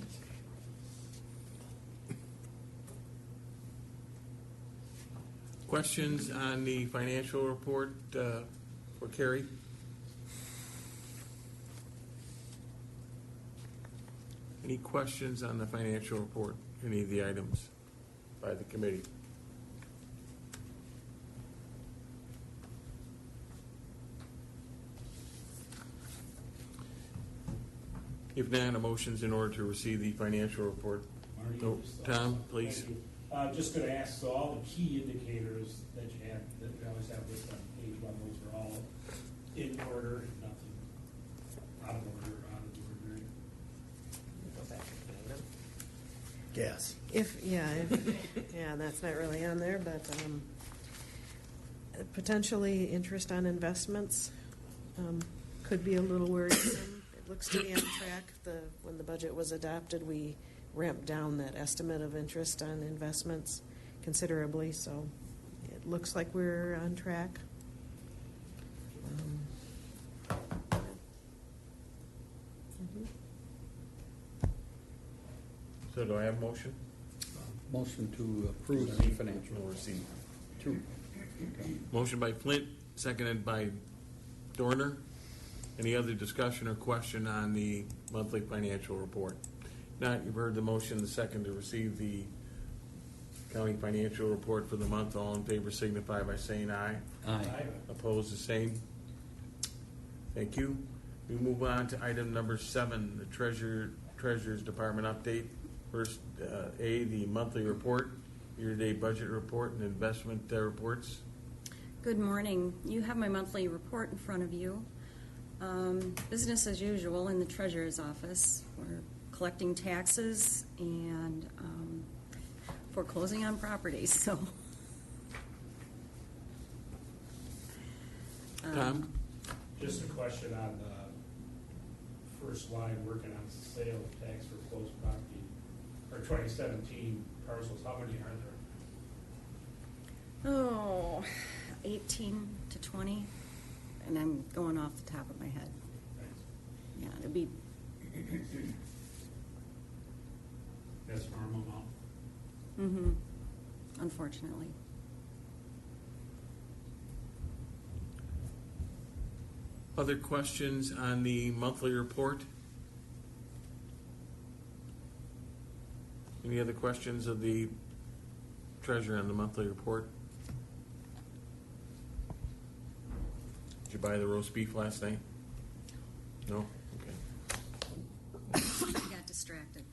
Speaker 1: Questions on the financial report for Carrie? Any questions on the financial report, any of the items by the committee? If not, a motion's in order to receive the financial report.
Speaker 3: Marty,
Speaker 1: Oh, Tom, please.
Speaker 3: Thank you. Just going to ask, so all the key indicators that you have, that you always have listed on page one, those are all in order, nothing out of order, out of the ordinary.
Speaker 2: Go back and find them.
Speaker 4: Gas.
Speaker 2: Yeah, that's not really on there, but potentially interest on investments could be a little worrisome. It looks to be on track. When the budget was adopted, we ramped down that estimate of interest on investments considerably, so it looks like we're on track.
Speaker 1: So do I have a motion?
Speaker 8: Motion to approve the financial
Speaker 1: receipt.
Speaker 8: Two.
Speaker 1: Motion by Flint, seconded by Dorner. Any other discussion or question on the monthly financial report? Not, you've heard the motion, the second to receive the county financial report for the month. All in favor signify by saying aye.
Speaker 8: Aye.
Speaker 1: Opposed, the same. Thank you. We move on to item number 7, the Treasurer's Department update. First, A, the monthly report, year-to-date budget report, and investment reports.
Speaker 11: Good morning. You have my monthly report in front of you. Business as usual in the treasurer's office. We're collecting taxes and foreclosing on properties, so.
Speaker 1: Tom?
Speaker 3: Just a question on the first line, working on sale of tax foreclosed property, or 2017 parcels, how many are there?
Speaker 11: Oh, 18 to 20, and I'm going off the top of my head.
Speaker 3: Thanks.
Speaker 11: Yeah, it'd be,
Speaker 3: That's normal amount?
Speaker 11: unfortunately.
Speaker 1: Other questions on the monthly report? Any other questions of the treasurer on the monthly report? Did you buy the roast beef last night? No? Okay.
Speaker 11: I got distracted.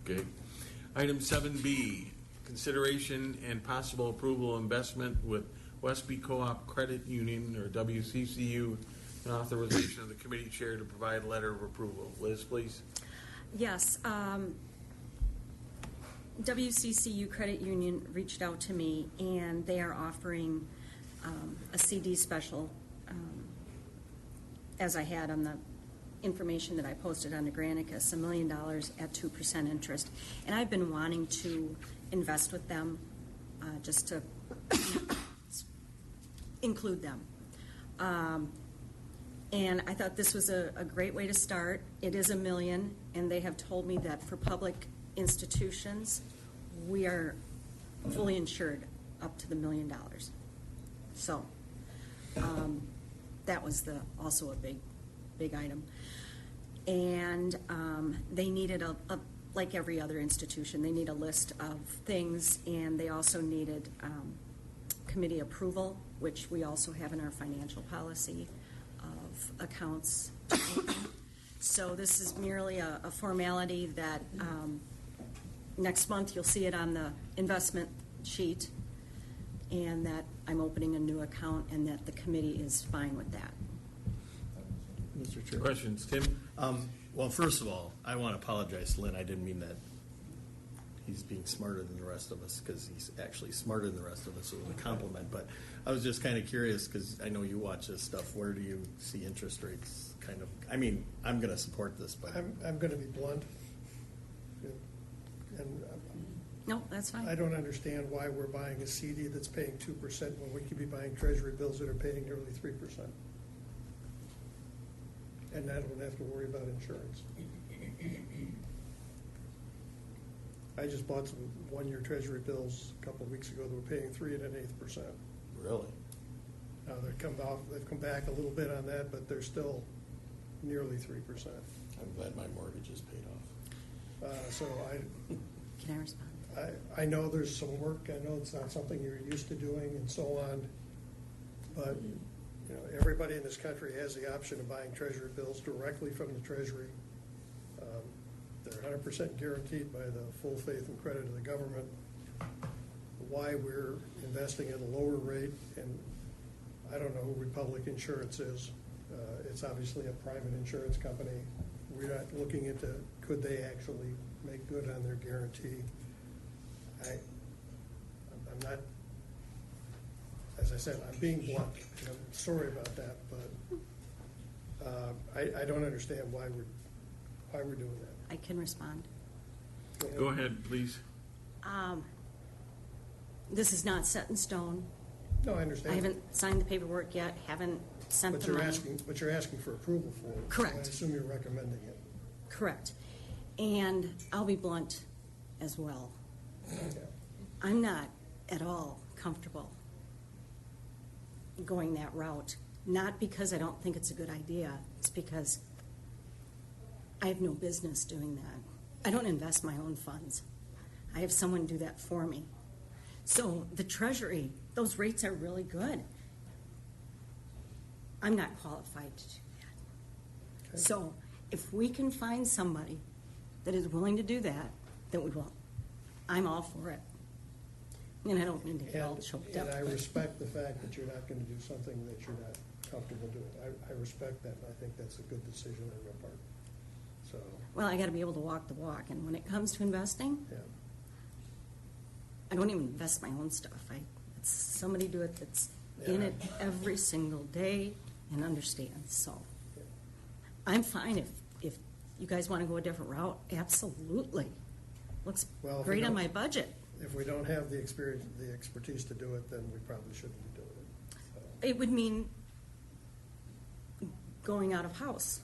Speaker 1: Okay. Item 7B, consideration and possible approval investment with Westby Co-op Credit Union, or WCCU, and authorization of the committee chair to provide a letter of approval. Liz, please.
Speaker 11: Yes, WCCU Credit Union reached out to me, and they are offering a CD special, as I had on the information that I posted on the Granicus, $1 million at 2% interest. And I've been wanting to invest with them, just to include them. And I thought this was a great way to start. It is $1 million, and they have told me that for public institutions, we are fully insured up to the $1 million. So that was also a big item. And they needed like every other institution, they need a list of things, and they also needed committee approval, which we also have in our financial policy of accounts to open. So this is merely a formality that next month you'll see it on the investment sheet, and that I'm opening a new account, and that the committee is fine with that.
Speaker 4: Mr. Chair.
Speaker 1: Questions, Tim?
Speaker 4: Well, first of all, I want to apologize to Lynn. I didn't mean that he's being smarter than the rest of us, because he's actually smarter than the rest of us. It was a compliment. But I was just kind of curious, because I know you watch this stuff. Where do you see interest rates kind of, I mean, I'm going to support this, but.
Speaker 6: I'm going to be blunt. And
Speaker 11: No, that's fine.
Speaker 6: I don't understand why we're buying a CD that's paying 2% when we could be buying treasury bills that are paying nearly 3%. And I don't have to worry about insurance. I just bought some one-year treasury bills a couple of weeks ago that were paying 3 1/8%.
Speaker 4: Really?
Speaker 6: Now they've come back a little bit on that, but they're still nearly 3%.
Speaker 4: I'm glad my mortgage is paid off.
Speaker 6: So
Speaker 11: Can I respond?
Speaker 6: I know there's some work. I know it's not something you're used to doing and so on. But, you know, everybody in this country has the option of buying treasury bills directly from the Treasury. They're 100% guaranteed by the full faith and credit of the government. Why we're investing at a lower rate, and I don't know who Republic Insurance is. It's obviously a private insurance company. We're not looking into, could they actually make good on their guarantee? I'm not, as I said, I'm being blunt, and I'm sorry about that, but I don't understand why we're doing that.
Speaker 11: I can respond.
Speaker 1: Go ahead, please.
Speaker 11: This is not set in stone.
Speaker 6: No, I understand.
Speaker 11: I haven't signed the paperwork yet, haven't sent
Speaker 6: But
Speaker 11: the money.
Speaker 6: you're asking for approval for it.
Speaker 11: Correct.
Speaker 6: So I assume you're recommending it.
Speaker 11: Correct. And I'll be blunt as well.
Speaker 6: Yeah.
Speaker 11: I'm not at all comfortable going that route. Not because I don't think it's a good idea, it's because I have no business doing that. I don't invest my own funds. I have someone do that for me. So the Treasury, those rates are really good. I'm not qualified to do that.
Speaker 6: Okay.
Speaker 11: So if we can find somebody that is willing to do that, then we will. I'm all for it. And I don't mean to get all choked up.
Speaker 6: And I
Speaker 11: but-
Speaker 6: respect the fact that you're not gonna do something that you're not comfortable doing. I respect that, and I think that's a good decision on your part. So,
Speaker 11: Well, I gotta be able to walk the walk, and when it comes to investing,
Speaker 6: yeah.
Speaker 11: I don't even invest my own stuff. It's somebody do it that's in
Speaker 6: Yeah.
Speaker 11: it every single day and understands, so. I'm fine if you guys wanna go a different route, absolutely. Looks
Speaker 6: Well, if we
Speaker 11: great on
Speaker 6: don't-
Speaker 11: my budget.
Speaker 6: If we don't have the experience, the expertise to do it, then we probably shouldn't be doing it. So,
Speaker 11: It would mean going out of house.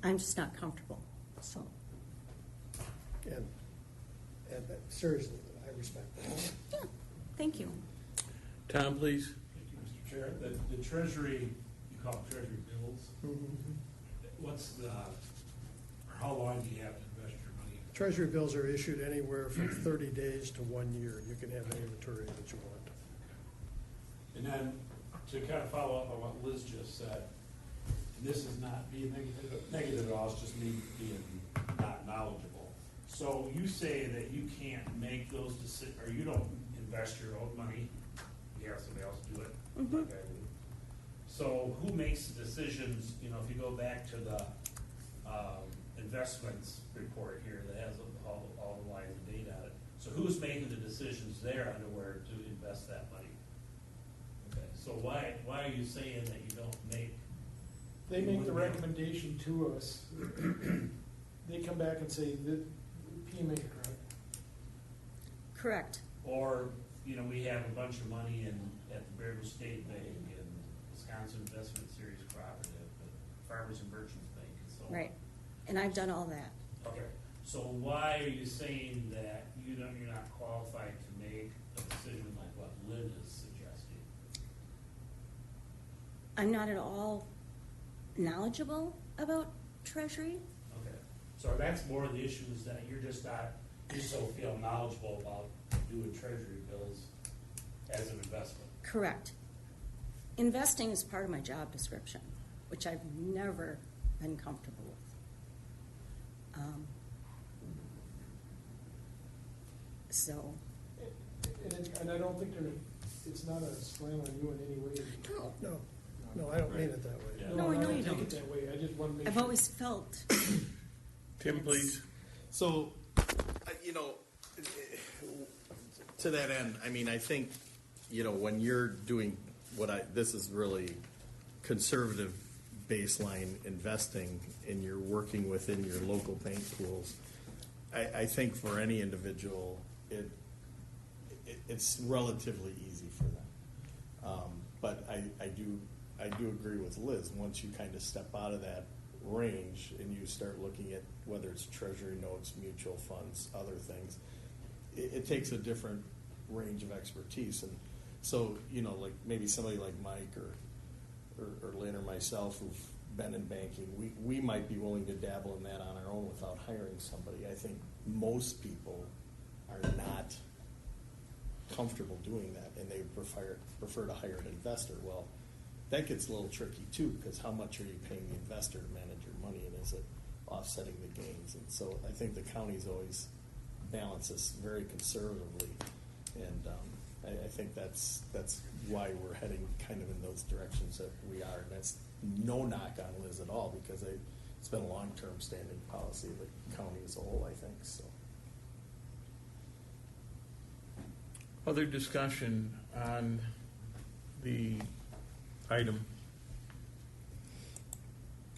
Speaker 11: I'm just not comfortable, so.
Speaker 6: And seriously, I respect that.
Speaker 11: Yeah, thank you.
Speaker 1: Tom, please.
Speaker 3: Thank you, Mr. Chair. The Treasury, you call it Treasury bills. What's the, or how long do you have to invest your money?
Speaker 6: Treasury bills are issued anywhere from 30 days to 1 year. You can have any maturity that you want.
Speaker 3: And then to kind of follow up on what Liz just said, and this is not being negative at all, it's just me being not knowledgeable. So you say that you can't make those decisions, or you don't invest your own money, you have somebody else do it, like I do. So who makes the decisions, you know, if you go back to the investments report here that has all the lines of data on it, so who's making the decisions there on where to invest that money? Okay, so why are you saying that you don't make?
Speaker 5: They make the recommendation to us. They come back and say, PMA, correct?
Speaker 11: Correct.
Speaker 3: Or, you know, we have a bunch of money at the Bearable State Bank and Wisconsin Investment Series Cooperative, Farmers and Merchants Bank and so on.
Speaker 11: Right. And I've done all that.
Speaker 3: Okay, so why are you saying that you're not qualified to make a decision like what Lynn is suggesting?
Speaker 11: I'm not at all knowledgeable about Treasury.
Speaker 3: Okay, so that's more of the issue is that you just don't feel knowledgeable about doing treasury bills as an investment.
Speaker 11: Correct. Investing is part of my job description, which I've never been comfortable with. So,
Speaker 5: And I don't think it's not a slam on you in any way.
Speaker 6: No, I don't mean it that way.
Speaker 3: Yeah.
Speaker 11: No, I know
Speaker 5: don't
Speaker 11: you
Speaker 5: take
Speaker 11: don't.
Speaker 5: it that way. I just want to make
Speaker 11: I've
Speaker 5: sure.
Speaker 11: always felt,
Speaker 1: Tim, please.
Speaker 4: So, you know, to that end, I mean, I think, you know, when you're doing this is really conservative baseline investing and you're working within your local bank pools, I think for any individual, it's relatively easy for them. But I do agree with Liz, once you kind of step out of that range and you start looking at whether it's treasury notes, mutual funds, other things, it takes a different range of expertise. And so, you know, like maybe somebody like Mike or Lynn or myself who've been in banking, we might be willing to dabble in that on our own without hiring somebody. I think most people are not comfortable doing that, and they prefer to hire an investor. Well, that gets a little tricky too, because how much are you paying the investor to manage your money, and is it offsetting the gains? And so I think the county's always balanced this very conservatively, and I think that's why we're heading kind of in those directions that we are. And that's no knock on Liz at all, because it's been a long-term standing policy of the county as a whole, I think, so.
Speaker 1: Other discussion on the item.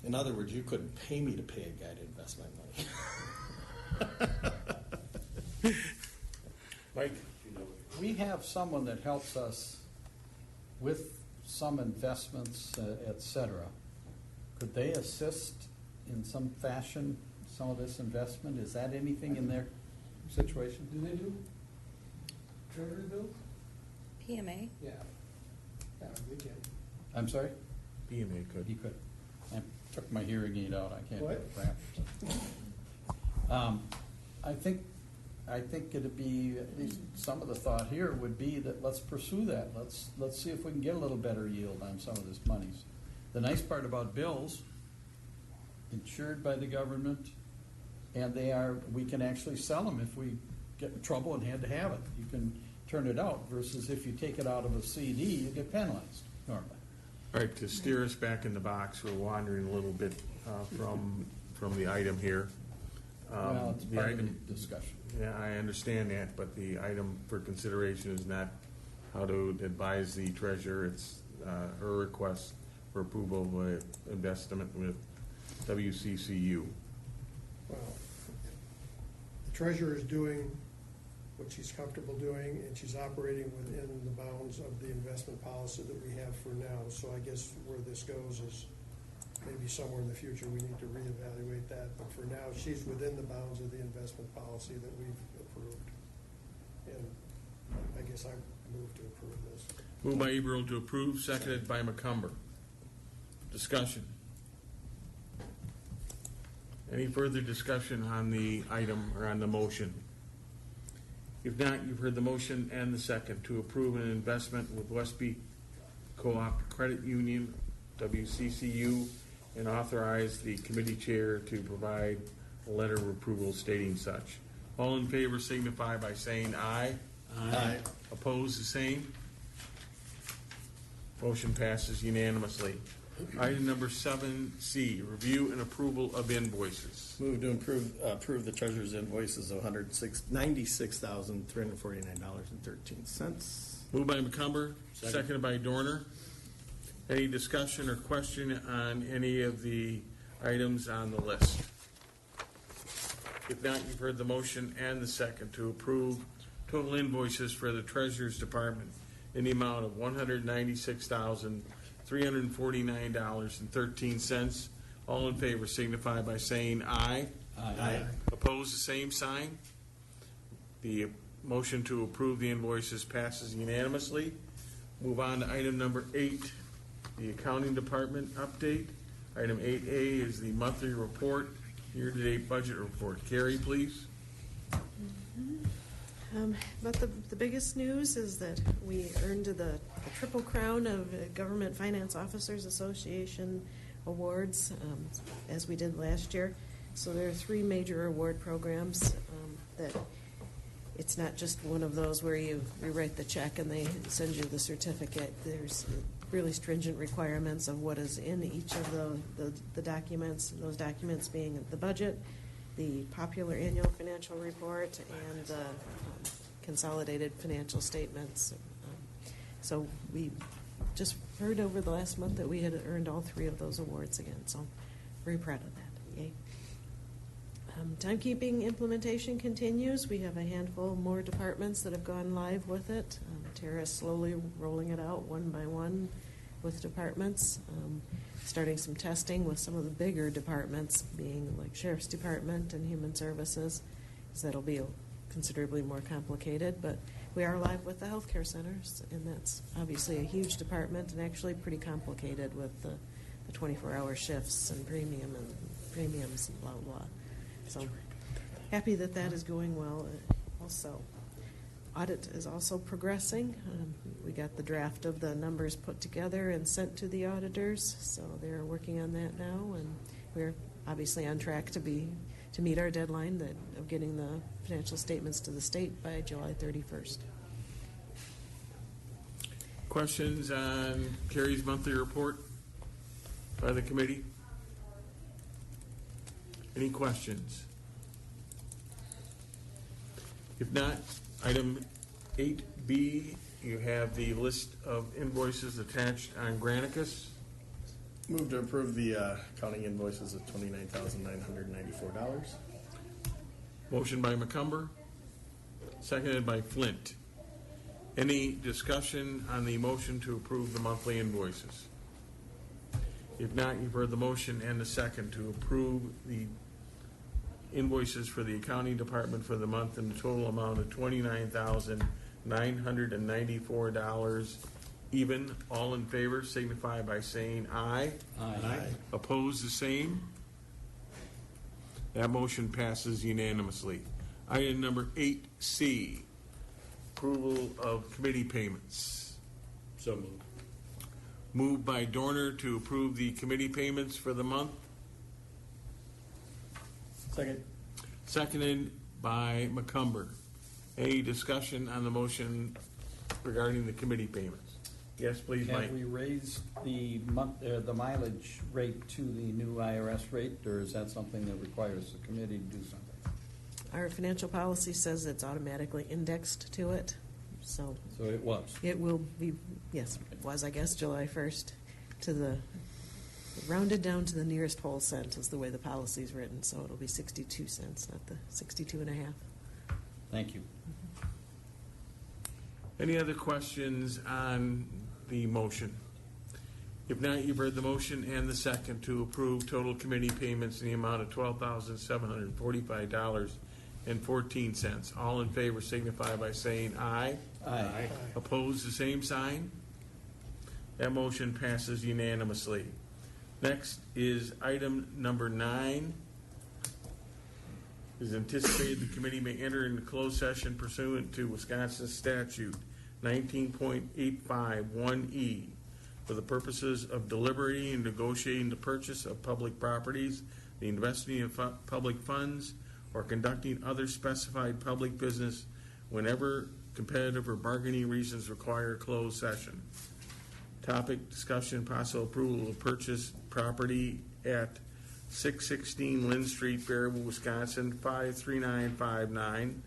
Speaker 4: In other words, you couldn't pay me to pay a guy to invest my money.
Speaker 1: Mike?
Speaker 8: We have someone that helps us with some investments, et cetera. Could they assist in some fashion, some of this investment? Is that anything in their situation?
Speaker 6: Do they do treasury bills?
Speaker 11: PMA?
Speaker 6: Yeah. Yeah, they can.
Speaker 8: I'm sorry?
Speaker 1: BMA could.
Speaker 8: He could. I took my hearing aid out, I can't
Speaker 6: What?
Speaker 8: get it wrapped. I think it'd be, at least some of the thought here would be that let's pursue that. Let's see if we can get a little better yield on some of this monies. The nice part about bills, insured by the government, and we can actually sell them if we get in trouble and had to have it. You can turn it out versus if you take it out of a CD, you get penalized normally.
Speaker 1: All right, to steer us back in the box, we're wandering a little bit from the item here.
Speaker 8: Well, it's
Speaker 1: The
Speaker 8: part of the
Speaker 1: item,
Speaker 8: discussion.
Speaker 1: yeah, I understand that, but the item for consideration is not how to advise the treasurer. It's her request for approval of an investment with WCCU.
Speaker 6: Well, the treasurer is doing what she's comfortable doing, and she's operating within the bounds of the investment policy that we have for now. So I guess where this goes is maybe somewhere in the future we need to reevaluate that. But for now, she's within the bounds of the investment policy that we've approved. And I guess I move to approve this.
Speaker 1: Moved by Eberl to approve, seconded by McCumber. Discussion. Any further discussion on the item or on the motion? If not, you've heard the motion and the second to approve an investment with Westby Co-op Credit Union, WCCU, and authorize the committee chair to provide a letter of approval stating such. All in favor signify by saying aye.
Speaker 4: Aye.
Speaker 1: Opposed, the same. Motion passes unanimously. Item number 7C, review and approval of invoices.
Speaker 4: Move to approve the treasurer's invoices of $96,349.13.
Speaker 1: Moved by McCumber, seconded by Dorner. Any discussion or question on any of the items on the list? If not, you've heard the motion and the second to approve total invoices for the Treasurer's Department in the amount of $196,349.13. All in favor signify by saying aye.
Speaker 4: Aye.
Speaker 1: Opposed, the same sign. The motion to approve the invoices passes unanimously. Move on to item number 8, the Accounting Department update. Item 8A is the monthly report, year-to-date budget report. Carrie, please.
Speaker 2: But the biggest news is that we earned the Triple Crown of Government Finance Officers Association awards, as we did last year. So there are 3 major award programs that it's not just one of those where you write the check and they send you the certificate. There's really stringent requirements of what is in each of the documents, those documents being the budget, the popular annual financial report, and consolidated financial statements. So we just heard over the last month that we had earned all 3 of those awards again, so very proud of that. Yay. Timekeeping implementation continues. We have a handful more departments that have gone live with it. Tara's slowly rolling it out one by one with departments, starting some testing with some of the bigger departments, being like Sheriff's Department and Human Services, because that'll be considerably more complicated. But we are live with the healthcare centers, and that's obviously a huge department and actually pretty complicated with the 24-hour shifts and premiums and blah, blah. So happy that is going well also. Audit is also progressing. We got the draft of the numbers put together and sent to the auditors, so they're working on that now, and we're obviously on track to meet our deadline of getting the financial statements to the state by July 31st.
Speaker 1: Questions on Carrie's monthly report by the committee? Any questions? If not, item 8B you have the list of invoices attached on Granicus.
Speaker 4: Move to approve the accounting invoices of $29,994.
Speaker 1: Motion by McCumber, seconded by Flint. Any discussion on the motion to approve the monthly invoices? If not, you've heard the motion and the second to approve the invoices for the accounting department for the month in the total amount of $29,994 even. All in favor signify by saying aye.
Speaker 3: Aye.
Speaker 1: Opposed, the same. That motion passes unanimously. Item number 8C, approval of committee payments.
Speaker 3: So moved.
Speaker 1: Moved by Dorner to approve the committee payments for the month.
Speaker 4: Second.
Speaker 1: Seconded by McCumber. Any discussion on the motion regarding the committee payments? Yes, please, Mike.
Speaker 8: Have we raised the mileage rate to the new IRS rate, or is that something that requires the committee to do something?
Speaker 2: Our financial policy says it's automatically indexed to it, so
Speaker 8: So it was.
Speaker 2: it will be, yes, it was, I guess, July 1st, to the, rounded down to the nearest whole cent is the way the policy's written, so it'll be 62 cents, not the 62 and a half.
Speaker 8: Thank you.
Speaker 1: Any other questions on the motion? If not, you've heard the motion and the second to approve total committee payments in the amount of $12,745.14. All in favor signify by saying aye.
Speaker 8: Aye.
Speaker 1: Opposed, the same sign. That motion passes unanimously. Next is item number 9. It is anticipated the committee may enter into closed session pursuant to Wisconsin statute 19.851E for the purposes of deliberating and negotiating the purchase of public properties, the investing of public funds, or conducting other specified public business whenever competitive or bargaining reasons require closed session. Topic: discussion, possible approval of purchase property at 616 Lynn Street, Faribault, Wisconsin, 53959,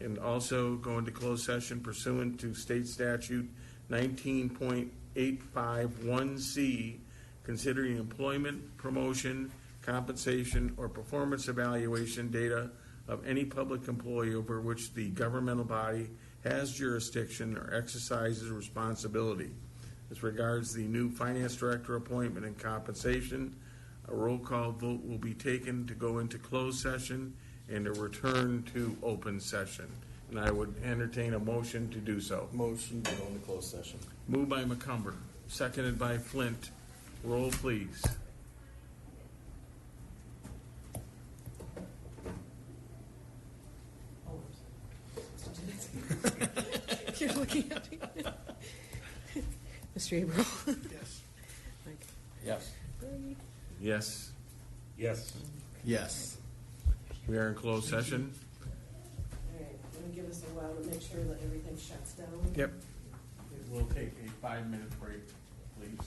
Speaker 1: and also go into closed session pursuant to state statute 19.851C, considering employment, promotion, compensation, or performance evaluation data of any public employee over which the governmental body has jurisdiction or exercises responsibility. As regards the new finance director appointment and compensation, a roll call vote will be taken to go into closed session and to return to open session. And I would entertain a motion to do so.
Speaker 4: Motion to go into closed session.
Speaker 1: Moved by McCumber, seconded by Flint. Roll, please.
Speaker 2: You're looking at me. Mr. Averill?
Speaker 6: Yes.
Speaker 2: Mike?
Speaker 8: Yes.
Speaker 1: Yes,
Speaker 3: Yes.
Speaker 4: Yes.
Speaker 1: we are in closed session.
Speaker 2: All right, let me give us a while to make sure that everything shuts down.
Speaker 1: Yep. We'll take a 5-minute break, please.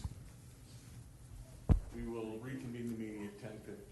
Speaker 1: We will reconvene the meeting at 10:15.